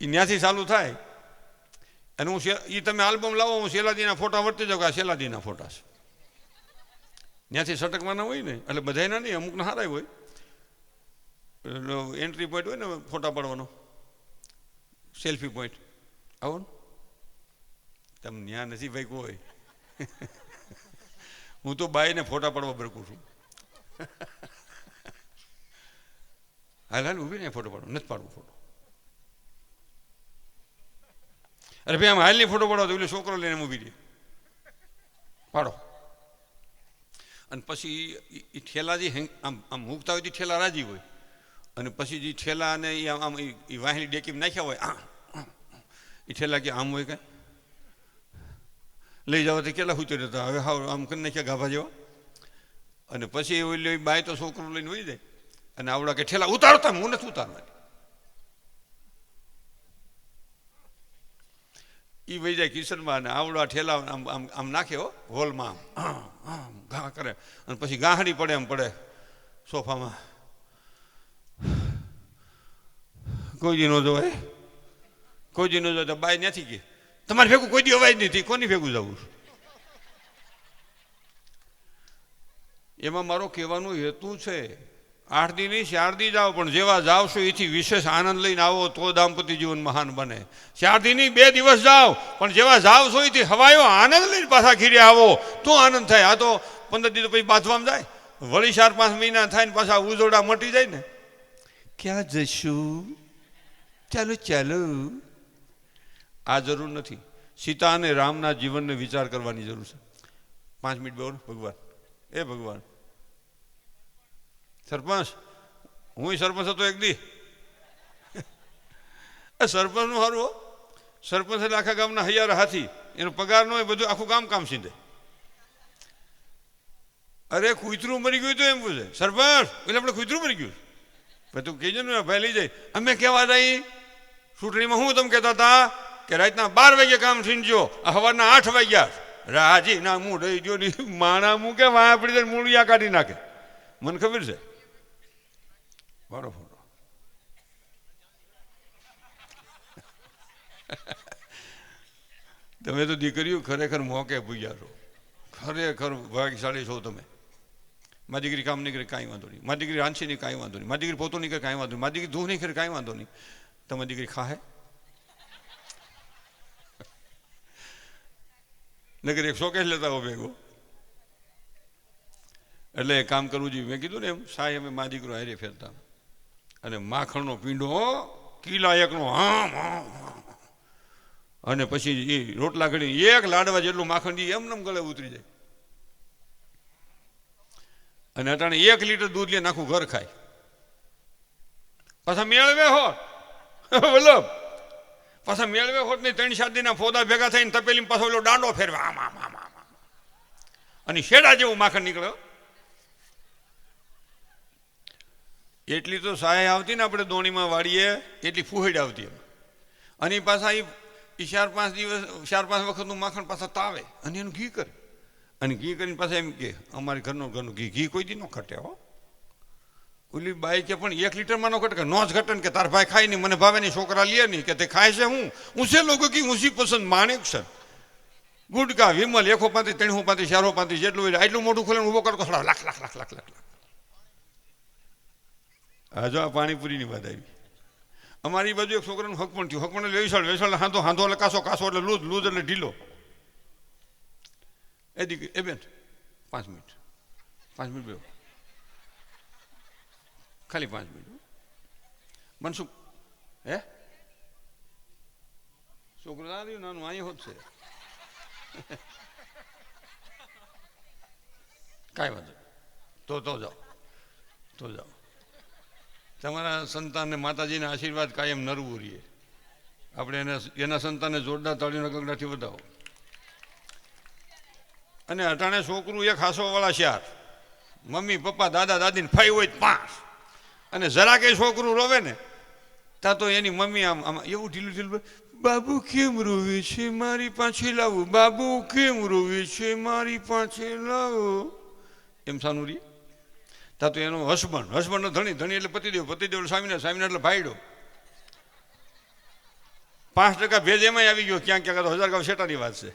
એ ત્યાંથી ચાલુ થાય. અને હું એ તમે આલ્બમ લાવો, હું શેલાદીના ફોટા વર્તી જાઉં કે આ શેલાદીના ફોટા છે. ત્યાંથી સટકવાના હોય ને, એટલે બધાના નહીં, અમુકના સારા હોય. એન્ટ્રી પોઈન્ટ હોય ને ફોટા પાડવાનો, સેલ્ફી પોઈન્ટ, આવો ને તમે ત્યાં નથી ભાઈ કોઈ. હું તો બાઈને ફોટા પાડવા બરકું છું. હાલ ઊભી ને ફોટો પાડવો, નથી પાડવો ફોટો. અરે ભાઈ આમ હાલની ફોટો પાડો તો એટલે છોકરો લઈને ઊભી રહે, પાડો. અને પછી એ ઠેલા જે આમ આમ મૂકતા હોય તો ઠેલા રાજી હોય, અને પછી જે ઠેલા અને એ આમ એ વાહલી ડેકીમાં નાખ્યા હોય, એ ઠેલા કે આમ હોય કાંઈ લઈ જવા તો કેટલા ખૂચી રહેતા, હવે હાવ આમ કરી નાખ્યા ગાભા જેવા. અને પછી ઓલી બાય તો છોકરો લઈને વહી જાય, અને આવડા કે ઠેલા ઉતારતા, હું નથી ઉતારવાની. એ વહી જાય કિચનમાં, અને આવડા ઠેલા આમ આમ આમ નાખે હો હોલમાં, આમ ઘા કરે, અને પછી ગાહડી પડે એમ પડે સોફામાં. કોઈ દી ન જોવાય, કોઈ દી ન જોવાય. તો બાય નથી કે તમારે ભેગું કોઈ દી અવાજ નથી, કોની ભેગું જવું? એમાં મારો કહેવાનો હેતુ છે, 8 દી નહીં 4 દી જાઓ, પણ જેવા જાવશો એથી વિશેષ આનંદ લઈને આવો તો દાંપત્ય જીવન મહાન બને. 4 દી નહીં 2 દિવસ જાઓ, પણ જેવા જાવશો એથી હવાયો આનંદ લઈને પાછા ખીરે આવો તો આનંદ થાય. આ તો 15 દી તો પછી બાથવામાં જાય, વળી 4-5 મહિના થાય ને પાછા ઉજોડા મટી જાય ને. ક્યાં જશું, ચાલો ચાલો. આ જરૂર નથી. સીતા અને રામના જીવનને વિચાર કરવાની જરૂર છે. 5 મિનિટ બોલો. ભગવાન, એ ભગવાન, સરપંચ, હું સરપંચ હતો એક દી. સરપંચનું સારું હો, સરપંચ એટલે આખા ગામના હૈયાર હાથી, એનો પગાર ન હોય, બધું આખું ગામ કામ સીધે. અરે કૂતરું મરી ગયું તો એમ પૂછે સરપંચ, એટલે આપણે કૂતરું મરી ગયું. પછી તું કીધું ને ભાઈ લઈ જાય. અમે કહેવા જઈ ચૂંટણીમાં હું તમે કહેતા હતા કે રાતના 12 વાગે કામ છીનજો, સવારના 8 વાગ્યા રાજીનામું દઈ ગયો ની માણા મૂકે વાયા પડી જાય મૂળિયા કાઢી નાખે. મને ખબર છે બરોબર. તમે તો દીકરીઓ ખરેખર મોકે પૂજ્યા છો, ખરેખર ભાગ્યશાળી છો તમે. મારી દીકરી કામ નહીં કરે કાંઈ વાંધો નહીં, મારી દીકરી રાંધશે નહીં કાંઈ વાંધો નહીં, મારી દીકરી પોતું નહીં કરે કાંઈ વાંધો નહીં, મારી દીકરી ધૂહ નહીં કરે કાંઈ વાંધો નહીં. તમારી દીકરી ખાહે નગર એક શોકેશ લેતા હો ભેગો. એટલે કામ કરવું જોઈએ. મેં કીધું ને એમ સાહેબ અમે મારી દીકરો હારે ફેરતા અને માખણનો પીંડો કિલા એકનો આમ અને પછી એ રોટલા ઘડી એક લાડવા જેટલું માખણ એમને ગળે ઉતરી જાય. અને અટાણે 1 લીટર દૂધ લે આખું ઘર ખાય. પાછા મેળવે હોત વલ્લભ, પાછા મેળવે હોત નહીં 3-4 દિનના ફોદા ભેગા થઈને તપેલી પાછો ઓલો દાંડો ફેરવે આમ આમ આમ આમ અને શેડા જેવું માખણ નીકળ્યો. એટલી તો સહાય આવતી ને આપણે દોણીમાં વાળીએ એટલી ફૂહડ આવતી એમ. અને પાછા એ 4-5 દિવસ 4-5 વખતનું માખણ પાછા તાવે અને એનું ઘી કરે અને ઘી કરીને પાછા એમ કે અમારે ઘરનું ઘી કોઈ દી ન ઘટે હો. ઓલી બાઈ કે પણ 1 લીટરમાં ન ઘટે કે નો જ ઘટે ને કે તાર ભાઈ ખાય નહીં, મને ભાવે નહીં, છોકરા લે નહીં કે તે ખાય છે. હું ઊંચે લોકો કી ઊંચી પસંદ માણેક છે ગુટકા વિમલ 135 335 435 જેટલું હોય આટલું મોટું ખોલે ઉભો કરતો લાખ લાખ લાખ લાખ લાખ લાખ. હા જો આ પાણીપુરીની વાત આવી. અમારી બાજુ એક છોકરાનું હક પણ થયું. હક પણ વેસાળ હાંધો હાંધો એટલે કાસો કાસો એટલે લૂજ લૂજ એટલે ઢીલો. એ દીકરી એ બેન 5 મિનિટ બે ખાલી 5 મિનિટ મનસુખ હે છોકરું આવ્યું નાનું અહીં હોત છે કાંઈ વાંધો તો જાઓ તમારા સંતાનને માતાજીના આશીર્વાદ કાયમ નરવું રહીએ. આપણે એના સંતાનને જોરદાર તાળીઓના ગગડાથી વધાવો. અને અટાણે છોકરું એક હાસોવાળા 4, મમ્મી પપ્પા દાદા દાદીને 5 હોય 5. અને જરા કંઈ છોકરું રોવે ને ત્યાં તો એની મમ્મી આમ આમ એવું ઢીલું ઢીલું બાબુ કેમ રોવે છે મારી પાસે લાવો, બાબુ કેમ રોવે છે મારી પાસે લાવો એમ સાનું રહી. ત્યાં તો એનો હસબન્ડ ધણી ધણી એટલે પતિદેવ સ્વામિનારાયણ એટલે ભાઈડો. 5% ભેજ એમાં આવી ગયો ક્યાંક ક્યાંક તો 1000 ગાવ શેટાની વાત છે.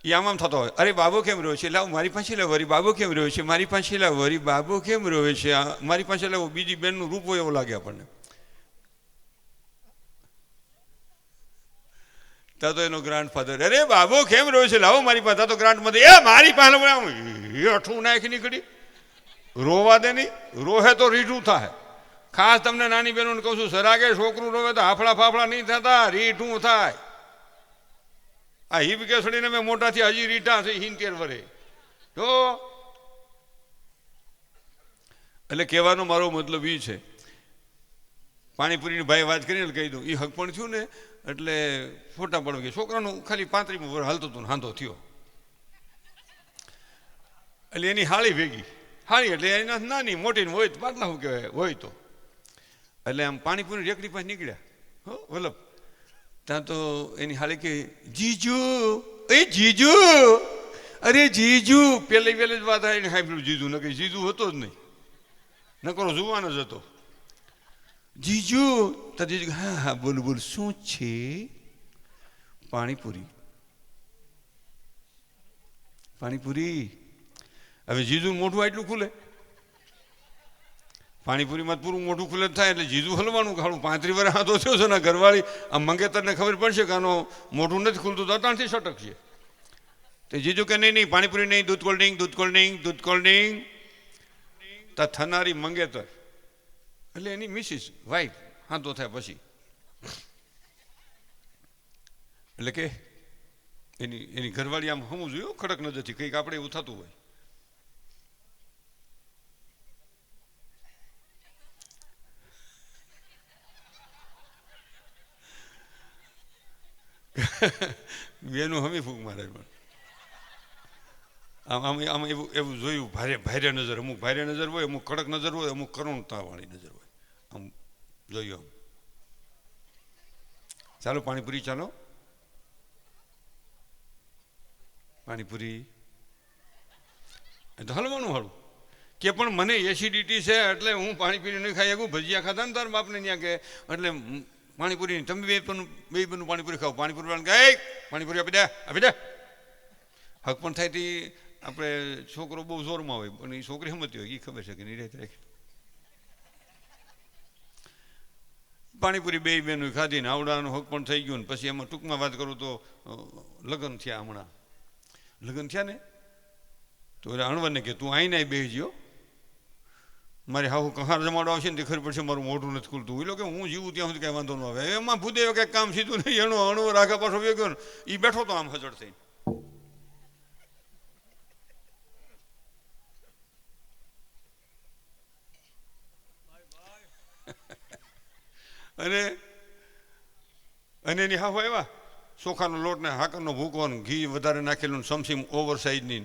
એ આમ થતો હોય અરે બાબુ કેમ રહ્યો છે લાવો મારી પાસે લાવો, અરે બાબુ કેમ રહ્યો છે મારી પાસે લાવો, અરે બાબુ કેમ રોવે છે મારી પાસે લાવો. બીજી બેનનું રૂપ હોય એવું લાગે આપણને. ત્યાં તો એનો ગ્રાન્ડફાધર અરે બાબુ કેમ રહ્યો છે લાવો મારી પાસે. ત્યાં તો ગ્રાન્ડમધર એ મારી પાસે અઠું નાખી નીકળી રોવા દે નહીં, રોહે તો રીઢું થાય. ખાસ તમને નાની બહેનોને કહું છું સરાગે છોકરું રોવે તો હાફળા ફાફડા નહીં થતા, રીઢું થાય. આ હિબ કેસડીને મેં મોટાથી હજી રીઠા છે 70 વર્ષે તો. એટલે કહેવાનો મારો મતલબ એ છે પાણીપુરીની ભાઈ વાત કરીને કહી દઉં એ હક પણ થયું ને એટલે ફોટા પડવા ગયા. છોકરાનું ખાલી 35 વર્ષ હાલતું હતું ને હાંધો થયો. એટલે એની હાળી ભેગી હાળી એટલે એના નાની મોટી હોય તો પાટલા શું કહેવાય હોય તો. એટલે આમ પાણીપુરી રેકડી પાસે નીકળ્યા હો વલ્લભ. ત્યાં તો એની હાલે કે જીજુ એ જીજુ અરે જીજુ પેલે જ વાત આવી સાંભળ્યું જીજુ ન કે જીજુ હતો જ નહીં નકરો જુવાનો જ હતો. જીજુ તો જીજુ હા હા બોલ શું છે પાણીપુરી. હવે જીજુ મોઢું આટલું ખુલે પાણીપુરીમાં પૂરું મોઢું ખુલે થાય એટલે જીજુ હલવાનું ખાડું. 35 વર્ષ હાથો થયો છે ને ઘરવાળી આ મંગેતરને ખબર પડશે કે આનો મોઢું નથી ખુલતું તો અટાણથી સટકશે. તો જીજુ કે નહીં પાણીપુરી નહીં, દૂધ કોલ્ડ ડ્રિંક તો થનારી મંગેતર એટલે એની મિસિસ વાઈફ હાથો થાય પછી એટલે કે એની ઘરવાળી આમ હમું જોયું ખડક નજરથી કંઈક આપણે એવું થતું હોય. બેનું હમી ફૂંક મારે પણ આમ આમ આમ એવું એવું જોયું, ભારે નજર, અમુક ભારે નજર હોય, અમુક કડક નજર હોય, અમુક કરુણતાવાળી નજર હોય, આમ જોયું. આમ ચાલો પાણીપુરી, ચાલો પાણીપુરી, તો હલવાનું હાલું કે પણ મને એસિડિટી છે એટલે હું પાણીપુરી નહીં ખાઈ શકું. ભજીયા ખાધા ને તાર બાપને ત્યાં કે એટલે પાણીપુરી, તમે બે બનું પાણીપુરી ખાઓ. પાણીપુરી વાળા કે પાણીપુરી આપી દે. હક પણ થાય તે આપણે છોકરો બહુ જોરમાં હોય પણ એ છોકરી સમજતી હોય, એ ખબર છે કે નહીં રાખી પાણીપુરી બે બેનું ખાધી ને આવડાનું હક પણ થઈ ગયું ને પછી એમાં ટૂંકમાં વાત કરું તો લગ્ન થયા. હમણાં લગ્ન થયા ને તો એટલે અણવરને કે તું આઈને બેસી ગયો, મારી હાહુ કહાર જમાડો આવશે ને તે ખબર પડશે મારું મોઢું નથી ખુલતું. એ લોકો હું જીવું ત્યાં સુધી કાંઈ વાંધો ન આવે. એમાં ભૂદેવ કંઈક કામ સીધું નહીં, એનો અણવર આગા પાછો વેગ્યો ને એ બેઠો તો આમ હજડ થઈને. અને એની હાહુ આવ્યા, ચોખાનો લોટ ને હાકરનો ભૂકો ને ઘી વધારે નાખેલું ને સમસીમ ઓવર સાઇઝની.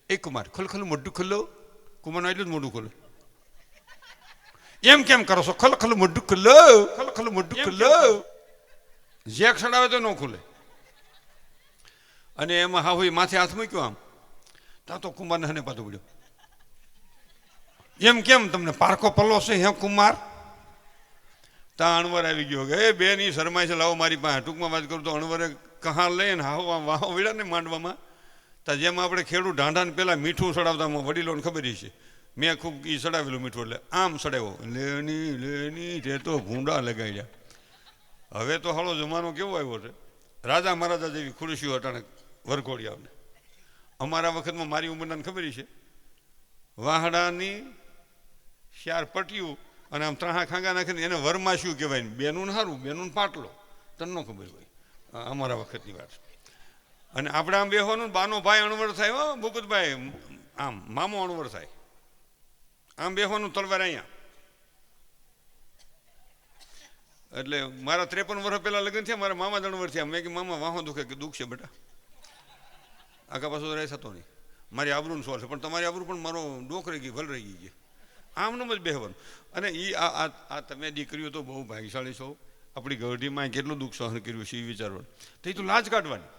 એક કુમાર ખલખલું મોઢું ખુલ્લો, કુમારનું એટલું જ મોઢું ખોલે. એમ કેમ કરો છો? ખલખલું મોઢું ખુલ્લો, ખલખલું મોઢું ખુલ્લો. જેક સડાવે તો ન ખુલે. અને એમાં હાહુ માથે હાથ મૂક્યો આમ, ત્યાં તો કુમારને હને પાછો પડ્યો. એમ કેમ તમને પારકો પલ્લો છે હે કુમાર? ત્યાં અણવર આવી ગયો કે બેન ઈ શરમાય છે, લાવો મારી પાસે. ટૂંકમાં વાત કરું તો અણવરે કહાર લઈને હાવ વાહો વીડા ને માંડવામાં. ત્યાં જેમ આપણે ખેડૂત ઢાંઢાને પહેલાં મીઠું સડાવતા વડીલોને ખબર છે, મેં ખૂબ એ સડાવેલું મીઠું એટલે આમ સડાવ્યો, લેની તે તો ભૂંડા લગાડ્યા. હવે તો હાલો જમાનો કેવો આવ્યો છે, રાજા મહારાજા જેવી ખુરશીઓ અટાણે વરઘોડિયાઓને. અમારા વખતમાં મારી ઉંમરને ખબર છે, વાહડાની 4 પટિયું અને આમ 3 ખાંગા નાખીને એને વરમાં શું કહેવાય, બેનું સારું, બેનું પાટલો, તને ન ખબર હોય. અમારા વખતની વાત. અને આપણે આમ બેસવાનું, બાનો ભાઈ અણવર થાય, હો ભૂપતભાઈ, આમ મામો અણવર થાય, આમ બેસવાનું, તલવાર અહીંયા. એટલે મારા 53 વર્ષ પહેલાં લગ્ન થયા, મારા મામા જ અણવર થયા. મેં કે મામા વાહો દુખે, કે દુઃખ છે બેટા, આગા પાછો રહી થતો નહીં, મારી આબરૂનો સવાલ છે, પણ તમારી આબરૂ પણ મારો ડોક રહી ગઈ, ભલ રહી ગઈ છે. આમનું જ બેહવાનું. અને એ આ તમે દીકરીઓ તો બહુ ભાગ્યશાળી છો. આપણી ગઢીમાં કેટલું દુઃખ સહન કર્યું છે એ વિચારવાનું. તો એ તો લાજ કાઢવાની,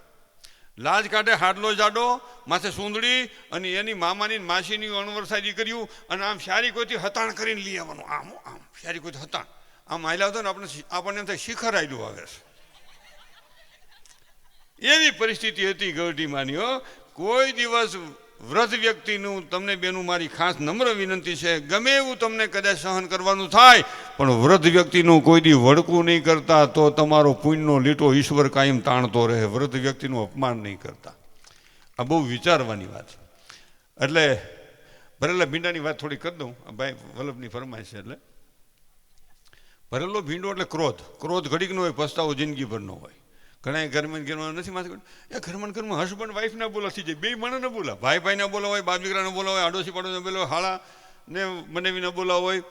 લાજ કાઢે, હાડલો જાડો, માથે સૂંદડી, અને એની મામાની માસીની અણવર થાય કર્યું. અને આમ શારી કોઈથી હતાણ કરીને લઈ આવવાનું, આમ આમ શારી કોઈથી હતાણ આમ હાલ્યા હતો ને આપણને એમ થાય શિખર આયલું આવે છે. એવી પરિસ્થિતિ હતી ગઢીમાંની. હો, કોઈ દિવસ વૃદ્ધ વ્યક્તિનું, તમને બેનું મારી ખાસ નમ્ર વિનંતી છે, ગમે એવું તમને કદાચ સહન કરવાનું થાય પણ વૃદ્ધ વ્યક્તિનું કોઈ દી વળકું નહીં કરતા, તો તમારો પુણ્યનો લીટો ઈશ્વર કાયમ તાણતો રહે. વૃદ્ધ વ્યક્તિનું અપમાન નહીં કરતા. આ બહુ વિચારવાની વાત છે. એટલે ભરેલા ભીંડાની વાત થોડી કરી દઉં, ભાઈ વલ્લભની ફરમાઈશ છે. એટલે ભરેલો ભીંડો એટલે ક્રોધ. ક્રોધ ઘડીક નો હોય, પસ્તાવો જિંદગીભર નો હોય. ઘણા ઘરમાં નથી માથે એ ઘરમાં હસબન્ડ વાઈફ ના બોલા થઈ જાય, બે માણસ ના બોલા, ભાઈ ભાઈ ના બોલા હોય, બાપ દીકરા ના બોલા હોય, આડોશી પાડોશી બોલા હોય, હાળા ને મનેવી ના બોલા હોય,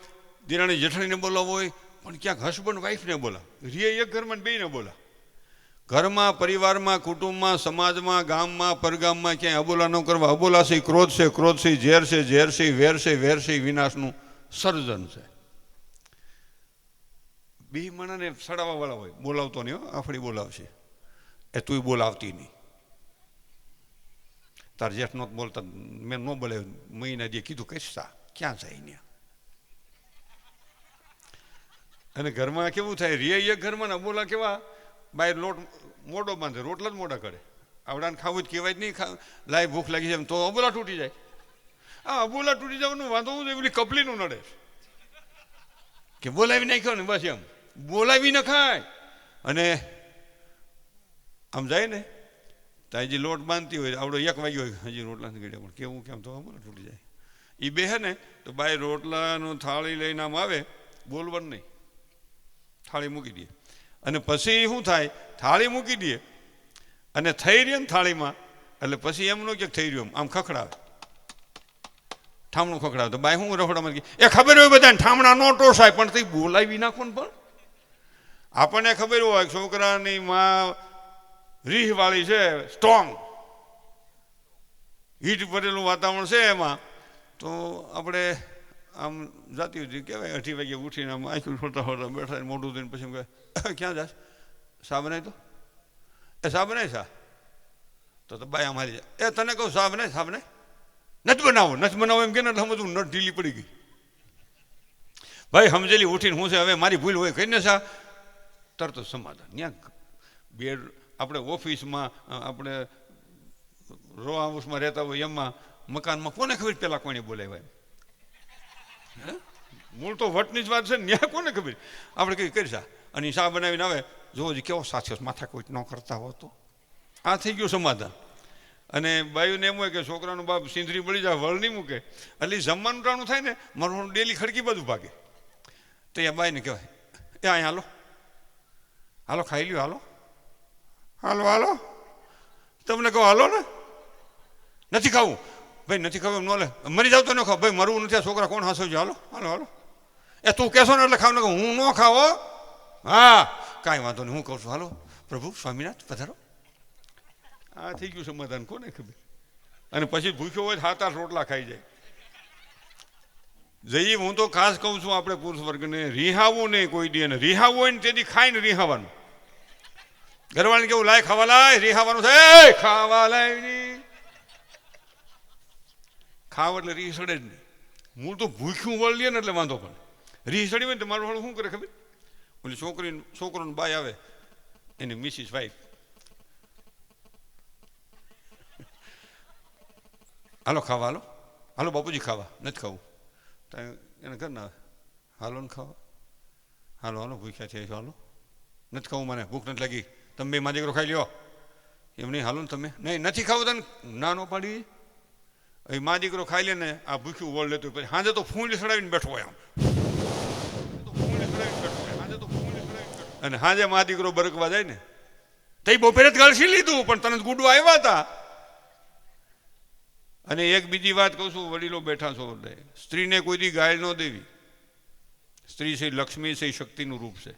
દિરાણી જેઠાણીને બોલા હોય, પણ ક્યાંક હસબન્ડ વાઈફને બોલા, રિયે એક ઘરમાં બે ને બોલા. ઘરમાં, પરિવારમાં, કુટુંબમાં, સમાજમાં, ગામમાં, પરગામમાં ક્યાંય અબોલા ન કરવા. અબોલા છે ક્રોધ છે, ક્રોધ છે ઝેર છે, ઝેર છે વેર છે, વેર છે વિનાશનું સર્જન છે. બે માણસને સડાવવા વાળા હોય, બોલાવતો નહીં, આફડી બોલાવશે, એ તું બોલાવતી નહીં, તાર જેઠ નો બોલતા, મેં ન બોલે, મહિના જે કીધું કશા ક્યાં જાય ને. અને ઘરમાં કેવું થાય, રિયા એક ઘરમાં ને બોલા કેવા, બહાર લોટ મોડો બાંધે, રોટલા જ મોડા કરે. આવડાને ખાવું જ કહેવાય જ નહીં, લાય ભૂખ લાગી જાય તો અબોલા તૂટી જાય. આ અબોલા તૂટી જવાનું વાંધો હું એવી કપલીનું નડે કે બોલાવી નાખ્યો ને બસ, એમ બોલાવી ન ખાય. અને આમ જાય ને તો હજી લોટ બાંધતી હોય, આવડો 1 વાગ્યો હોય, હજી રોટલા નથી ગળ્યા, પણ કેવું કેમ તો અબોલા તૂટી જાય. એ બેહે ને તો બાય રોટલાનું થાળી લઈને આમ આવે, બોલવાનું નહીં, થાળી મૂકી દે. અને પછી શું થાય, થાળી મૂકી દે અને થઈ રહી ને થાળીમાં, એટલે પછી એમ ન કે થઈ રહ્યું, આમ ખખડાવે, ઠામણું ખખડાવે. તો બાય હું રખડામાં એ ખબર હોય બધાને ઠામણા નો ટોસાય, પણ તે બોલાવી નાખો ને. પણ આપણને ખબર હોય છોકરાની માં રીહ વાળી છે, સ્ટ્રોંગ, હીટ ભરેલું વાતાવરણ છે એમાં તો આપણે આમ જાતી હતી કહેવાય 8 વાગે ઉઠીને આમ આંખું ખોલતા ખોલતા બેઠા મોઢું થઈને પછી કહે ક્યાં જાશ શા બનાય તો એ શા બનાય શા તો બાય આમ હારી જાય એ તને કહું શા બનાય નથી બનાવો એમ કે ને સમજવું નટ ઢીલી પડી ગઈ ભાઈ સમજેલી ઉઠીને હું છે હવે મારી ભૂલ હોય કહીને શા તરત સમાધાન ત્યાં બેડ આપણે ઓફિસમાં આપણે રો હાઉસમાં રહેતા હોય એમાં મકાનમાં કોને ખબર પેલા કોને બોલાવ્યા મૂળ તો વટની જ વાત છે ને ત્યાં કોને ખબર આપણે કઈ કરીશા અને શા બનાવીને આવે જોવો જ કેવો સાચો માથા કોઈ ન કરતા હો તો આ થઈ ગયું સમાધાન અને બાયુને એમ હોય કે છોકરાનું બાપ સિંધરી બળી જાય વળ નહીં મૂકે એટલે જમવાનું ટાણું થાય ને મારું ડેલી ખડકી બધું ભાગે તો એ બાઈને કહેવાય એ અહીંયા હાલો ખાઈ લ્યો હાલો તમને કહો હાલો ને નથી ખાવું ભાઈ નથી ખાવું એમ ન લે મરી જાવ તો ન ખાવ ભાઈ મરવું નથી આ છોકરા કોણ હસવજો હાલો એ તું કહેશો ને એટલે ખાવ ને હું ન ખાવો હા કાંઈ વાંધો નહીં હું કહું છું હાલો પ્રભુ સ્વામિનાથ પધારો આ થઈ ગયું સમાધાન કોને ખબર અને પછી ભૂખ્યો હોય 7-8 રોટલા ખાઈ જાય જઈ હું તો ખાસ કહું છું આપણે પુરુષ વર્ગને રિહાવવું નહીં કોઈ દી ને રિહાવવું હોય ને તેથી ખાઈને રિહાવાનું ઘરવાળાને કેવું લાય ખાવા લાય રિહાવાનું છે ખાવા લાય ખાવ એટલે રી સડે જ નહીં મૂળ તો ભૂખ્યું વળ લે ને એટલે વાંધો પણ રી સડી હોય ને તો મારું વાળું શું કરે ખબર ઓલી છોકરોને બાય આવે એની મિસિસ વાઈફ હાલો ખાવા હાલો બાપુજી ખાવા નથી ખાવું એને કર ના હાલો ને ખાવા હાલો ભૂખ્યા છે હાલો નથી ખાવું મને ભૂખ નથી લાગી તમે બે મા દીકરો ખાઈ લ્યો એમ નહીં હાલો ને તમે નહીં નથી ખાવું તને ના નો પાડી એ મા દીકરો ખાઈ લે ને આ ભૂખ્યું વળ લેતું પછી હાજે તો ફૂંડી સડાવીને બેઠો હોય અને હાજે મા દીકરો બરકવા જાય ને તઈ બપોરે જ ગળસી લીધું પણ તને ગુડવા આવ્યા હતા અને એક બીજી વાત કહું છું વડીલો બેઠા છો એટલે સ્ત્રીને કોઈ દી ગાળ ન દેવી સ્ત્રી છે લક્ષ્મી છે શક્તિનું રૂપ છે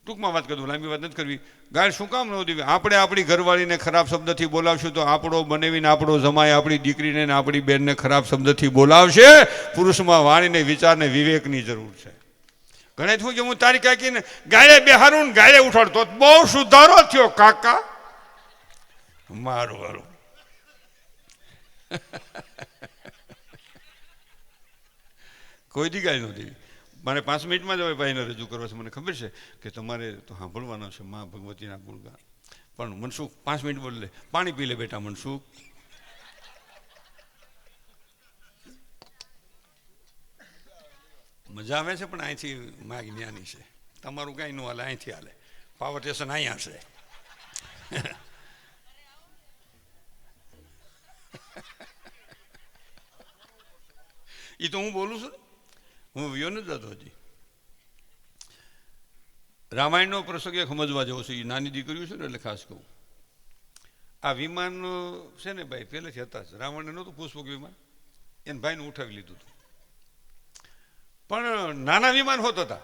ટૂંકમાં વાત કરું લાંબી વાત નથી કરવી ગાળ શું કામ ન દેવી આપણે આપણી ઘરવાળીને ખરાબ શબ્દથી બોલાવશું તો આપણો બનેવીને આપણો જમાય આપણી દીકરીને આપણી બેનને ખરાબ શબ્દથી બોલાવશે પુરુષમાં વાણીને વિચારને વિવેકની જરૂર છે ઘણે થયું કે હું તારી કાકીને ગાળે બેહારું ને ગાળે ઉઠાડતો બહુ સુધારો થયો કાકા મારું કોઈ દી ગાય નહોતી મારે 5 મિનિટમાં જ હવે ભાઈને રજૂ કરવા છે મને ખબર છે કે તમારે તો સાંભળવાનો છે મા ભગવતીના ગુણગાન પણ મનસુખ 5 મિનિટ બોલે પાણી પી લે બેટા મનસુખ મજા આવે છે પણ અહીંથી માગ જ્ઞાની છે તમારું કાંઈ ન હાલે અહીંથી હાલે પાવર સ્ટેશન અહીંયા છે એ તો હું બોલું છું હું વિયો નથી જતો હજી રામાયણનો પ્રસંગ એક સમજવા જેવો છે એ નાની દીકરીઓ છે ને એટલે ખાસ કહું આ વિમાન છે ને ભાઈ પહેલેથી હતા જ રાવણને નહોતું પુષ્પક વિમાન એને ભાઈને ઉઠાવી લીધું હતું પણ નાના વિમાન હોત હતા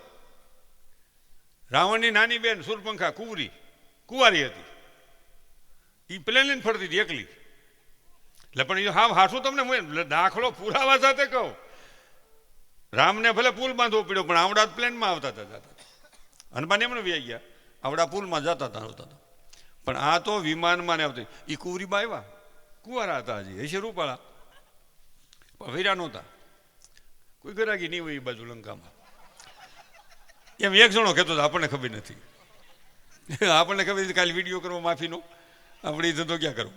રાવણની નાની બેન સુરપંખા કુંવારી હતી એ પ્લેન લઈને ફરતી હતી એકલી એટલે પણ એ હા હાશું તમને દાખલો પુરાવા સાથે કહું રામને ભલે પુલ બાંધવો પડ્યો પણ આવડા પ્લેનમાં આવતા હતા હનુમાન એમને વ્યાઈ ગયા આવડા પુલમાં જતા હતા પણ આ તો વિમાનમાં ને આવતી એ કુંવરીમાં આવ્યા કુંવારા હતા હજી હશે રૂપાળા વીરા નહોતા કોઈ ગરાગી નહીં હોય એ બાજુ લંકામાં એમ એક જણો કહેતો હતો આપણને ખબર નથી આપણને ખબર નથી કાલે વિડીયો કરવો માફીનો આપણે એ ધંધો ક્યાં કરવો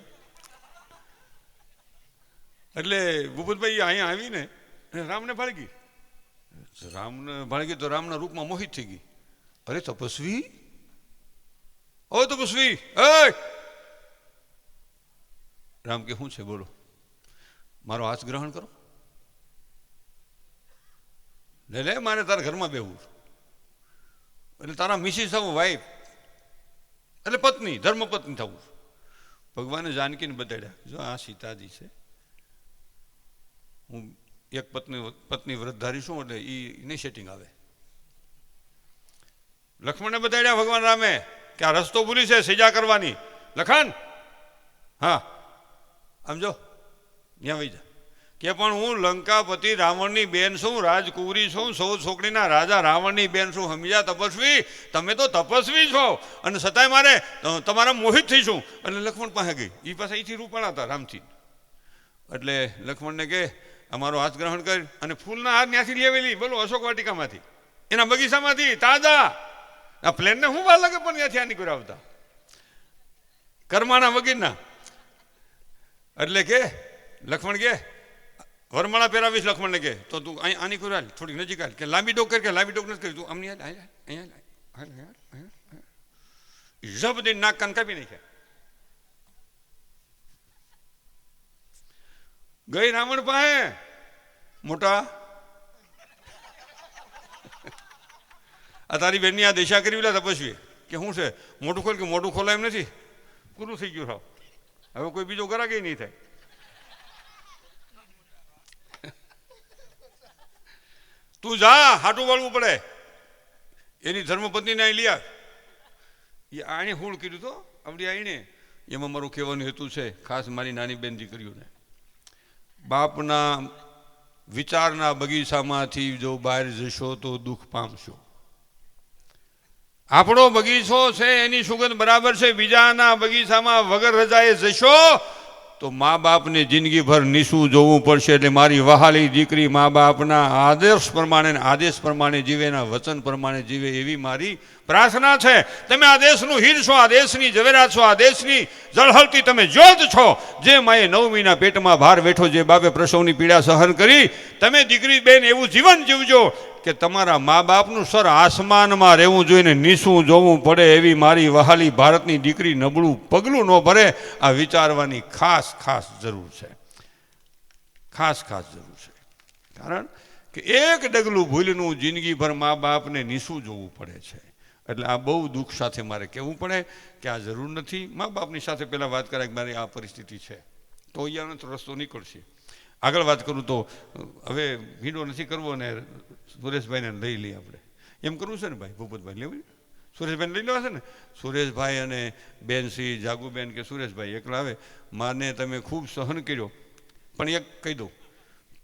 એટલે ભૂપતભાઈ અહીંયા આવીને રામને ભાળગી તો રામના રૂપમાં મોહિત થઈ ગઈ અરે તપસ્વી રામ કે શું છે બોલો મારો હાથ ગ્રહણ કરો લે મારે તારા ઘરમાં બેવું એટલે તારા મિસિસ થવું વાઈફ એટલે પત્ની ધર્મપત્ની થવું ભગવાને જાનકીને બતાડ્યા જો આ સીતાજી છે હું એક પત્ની વ્રત ધારીશું એટલે એ નહીં સેટિંગ આવે લક્ષ્મણને બતાડ્યા ભગવાન રામે કે આ રસ્તો ભૂલી છે સજા કરવાની લખન હા આમ જો ત્યાં વહી જા કે પણ હું લંકાપતિ રાવણની બેન છું, રાજકુંવરી છું, સૌ છોકરીના રાજા રાવણની બેન છું. સમજ્યા તપસ્વી? તમે તો તપસ્વી છો અને છતાંય મારે તમારા મોહિત થઈશું. એટલે લક્ષ્મણ પાસે ગઈ. એ પાસે અહીંથી રૂપાણા હતા રામથી. એટલે લક્ષ્મણને કે અમારો હાથ ગ્રહણ કરી અને ફૂલના હાથ ત્યાંથી લેવેલી, બોલો અશોક વાટિકામાંથી, એના બગીચામાંથી તાજા. આ પ્લેનને શું વાર લાગે પણ ત્યાંથી આની કોઈ આવતા કરમાણા વગીરના. એટલે કે લક્ષ્મણ કે વરમાળા પહેરાવીશ. લક્ષ્મણને કે તો તું અહીં આની કોઈ હાલ થોડીક નજીક હાલ, કે લાંબી ડોક કે લાંબી ડોક નથી કરી તું આમની જબ દઈને નાક કાન કાપી નાખ્યા. ગઈ રાવણ પાસે મોટા આ તારી બેનની આ દિશા કરી લે તપસ્વી કે શું છે મોટું ખોલ, કે મોટું ખોલાય એમ નથી, પૂરું થઈ ગયું. હવે કોઈ બીજો ગરાકે નહીં થાય. તું જા, હાટું વાળવું પડે. એની ધર્મપત્નીને અહીં લઈ આવ. એ આણે હુળ કીધું તો આવડી આઈને. એમાં મારું કહેવાનું હેતુ છે ખાસ મારી નાની બેન દીકરીઓને, બાપના વિચારના બગીચામાંથી જો બહાર જશો તો દુઃખ પામશો. આપણો બગીચો છે એની સુગંધ બરાબર છે, બીજાના બગીચામાં વગર રજાએ જશો તો મા બાપને જિંદગીભર નીસું જોવું પડશે. એટલે મારી વહાલી દીકરી મા બાપના આદેશ પ્રમાણે જીવે, એના વચન પ્રમાણે જીવે એવી મારી પ્રાર્થના છે. તમે આ દેશનું હીર છો, આ દેશની ઝવેરાત છો, આ દેશની જળહળતી તમે જ્યોત છો. જે માએ 9 મહિના પેટમાં ભાર બેઠો, જે બાપે પ્રસવની પીડા સહન કરી, તમે દીકરી બેન એવું જીવન જીવજો કે તમારા મા બાપનું સર આસમાનમાં રહેવું જોઈને નીસું જોવું પડે. એવી મારી વહાલી ભારતની દીકરી નબળું પગલું ન ભરે, આ વિચારવાની ખાસ જરૂર છે. ખાસ જરૂર છે. કારણ કે એક ડગલું ભૂલનું જિંદગીભર મા બાપને નીસું જોવું પડે છે. એટલે આ બહુ દુઃખ સાથે મારે કહેવું પડે કે આ જરૂર નથી. મા બાપની સાથે પહેલાં વાત કરાય કે મારી આ પરિસ્થિતિ છે તો અહીંયાનો તો રસ્તો નીકળશે. આગળ વાત કરું તો હવે ભીડો નથી કરવો ને સુરેશભાઈને લઈ લઈએ આપણે. એમ કરવું છે ને ભાઈ? ભૂપતભાઈ લેવું, સુરેશભાઈને લઈ લેવા છે ને? સુરેશભાઈ અને બેનશ્રી જાગુબેન કે સુરેશભાઈ એકલા આવે. માને તમે ખૂબ સહન કર્યો, પણ એક કહી દઉં,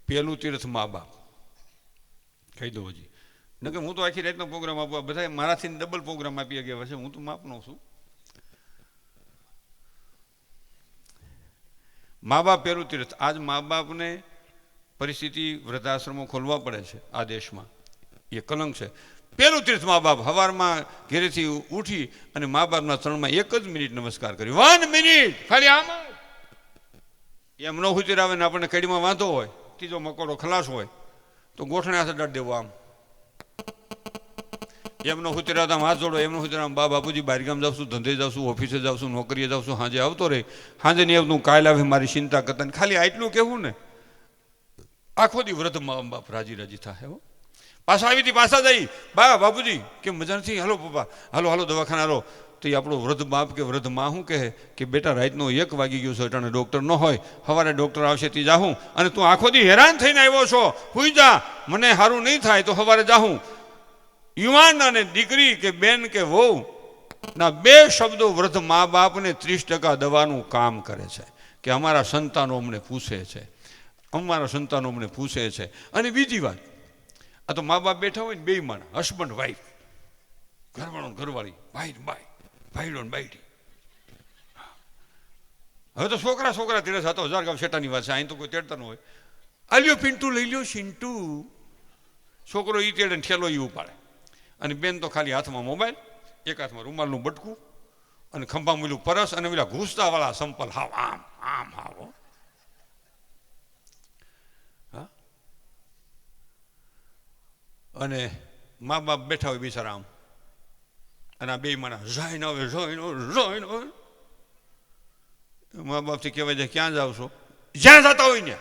પહેલું તીર્થ મા બાપ કહી દઉં. હજી ન કે હું તો આખી રાતનો પ્રોગ્રામ આપું, બધા મારાથી ડબલ પ્રોગ્રામ આપી ગયા છે. હું તો માપનો છું. મા બાપ પહેલું તીર્થ. આજ મા બાપને પરિસ્થિતિ વૃદ્ધાશ્રમો ખોલવા પડે છે આ દેશમાં, એ કલંક છે. પહેલું તીર્થ મા બાપ. સવારમાં ઘેરેથી ઉઠી અને મા બાપના ચરણમાં 1 જ મિનિટ નમસ્કાર કરી. 1 મિનિટ ખાલી. આમાં એમ ન હુતી આવે ને આપણને કડીમાં વાંધો હોય, ત્રીજો મકોડો ખલાસ હોય તો ગોઠણે હાથે દાટ દેવો. આમ એમનો હુતરાતા હાથ જોડો, એમનો હુતરા બા બાપુજી બહાર ગામ જાઉં છું, ધંધે જાઉં છું, ઓફિસે જાઉં છું, નોકરીએ જાઉં છું, સાંજે આવતો રહે. સાંજે નહીં આવતું કાલ આવે મારી ચિંતા કરતા ને ખાલી આટલું કહેવું ને, આખો દી વૃદ્ધ મા બાપ રાજી થાય. હો પાછા આવી હતી, પાછા જઈ બા બાપુજી કેમ મજા નથી, હાલો પપ્પા હાલો દવાખાના હાલો. તો એ આપણો વૃદ્ધ બાપ કે વૃદ્ધ માં શું કહે કે બેટા રાતનો 1 વાગી ગયો છે, અટાણે ડૉક્ટર ન હોય, સવારે ડૉક્ટર આવશે તી જાઉં, અને તું આખો દી હેરાન થઈને આવ્યો છો, હુઈ જા, મને સારું નહીં થાય તો સવારે જાઉં. યુવાન અને દીકરી કે બેન કે વહુ ના 2 શબ્દો વૃદ્ધ મા બાપને 30% દવાનું કામ કરે છે. કે અમારા સંતાનો અમને પૂછે છે, અને બીજી વાત, આ તો મા બાપ બેઠા હોય ને, 2 માણસ, હસબન્ડ વાઈફ, ઘરવાળો ઘરવાળી, ભાઈડો ને બાઈડી. હવે તો છોકરા તેરસ હતો 1000 ગામ શેટાની વાત છે. અહીં તો કોઈ તેડતા ન હોય. આલ્યો પિન્ટુ લઈ લ્યો સિન્ટુ. છોકરો ઈ તેડે ને ઠેલો ઈ ઉપાડે, અને બેન તો ખાલી હાથમાં મોબાઈલ, એક હાથમાં રૂમાલનું બટકું, અને ખંભા મૂલ્યું પરસ, અને પેલા ઘૂસતાવાળા સંપલ હાવ આમ હાવ. હા, અને મા બાપ બેઠા હોય બિચારા આમ, અને આ 2 માણસ જોઈને હવે મા બાપથી કહેવાય છે ક્યાં જાવ છો? જ્યાં જતા હોય ને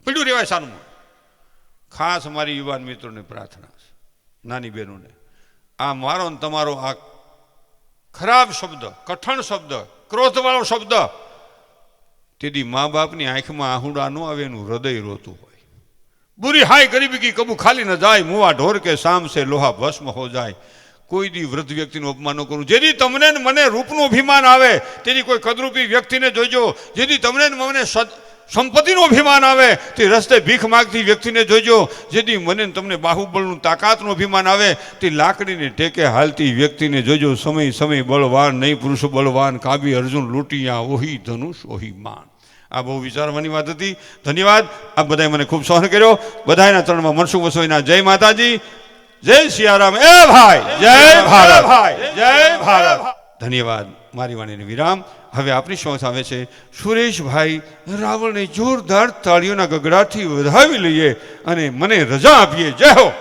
પીડ્યું રેવાય સાનું. ખાસ મારી યુવાન મિત્રોને પ્રાર્થના છે, નાની બહેનોને, આ મારો ને તમારો આ ખરાબ શબ્દ, કઠણ શબ્દ, ક્રોધવાળો શબ્દ, તેથી મા બાપની આંખમાં આહુડા ન આવે, એનું હૃદય રોતું હોય. બુરી હાય ગરીબી કી કબૂ ખાલી ન જાય, મુવા ઢોર કે શામ સે લોહા ભસ્મ હો જાય. કોઈ દી વૃદ્ધ વ્યક્તિનું અપમાન ન કરું. જેથી તમને ને મને રૂપનું અભિમાન આવે તેની કોઈ કદરૂપી વ્યક્તિને જોઈજો. જેથી તમને ને મને સંપત્તિનું અભિમાન આવે તે રસ્તે ભીખ માગતી વ્યક્તિને જોઈજો. જેથી મને તમને બાહુબળનું તાકાતનું અભિમાન આવે તે લાકડીને ટેકે હાલતી વ્યક્તિને જોઈજો. સમય સમય બળવાન નહીં પુરુષ બળવાન, કાબી અર્જુન લૂંટિયા ઓહી ધનુષ ઓહી માન. આ બહુ વિચારવાની વાત હતી. ધન્યવાદ. આપ બધાએ મને ખૂબ સહન કર્યો. બધાના ચરણમાં મનસુખ વસોઈના જય માતાજી, જય સિયારામ. એ ભાઈ જય ભારત, જય ભારત. ધન્યવાદ. મારી વાણીને વિરામ. હવે આપણી શોધ આવે છે સુરેશભાઈ રાવળને જોરદાર તાળીઓના ગગડાટથી વધાવી લઈએ અને મને રજા આપીએ. જય હો.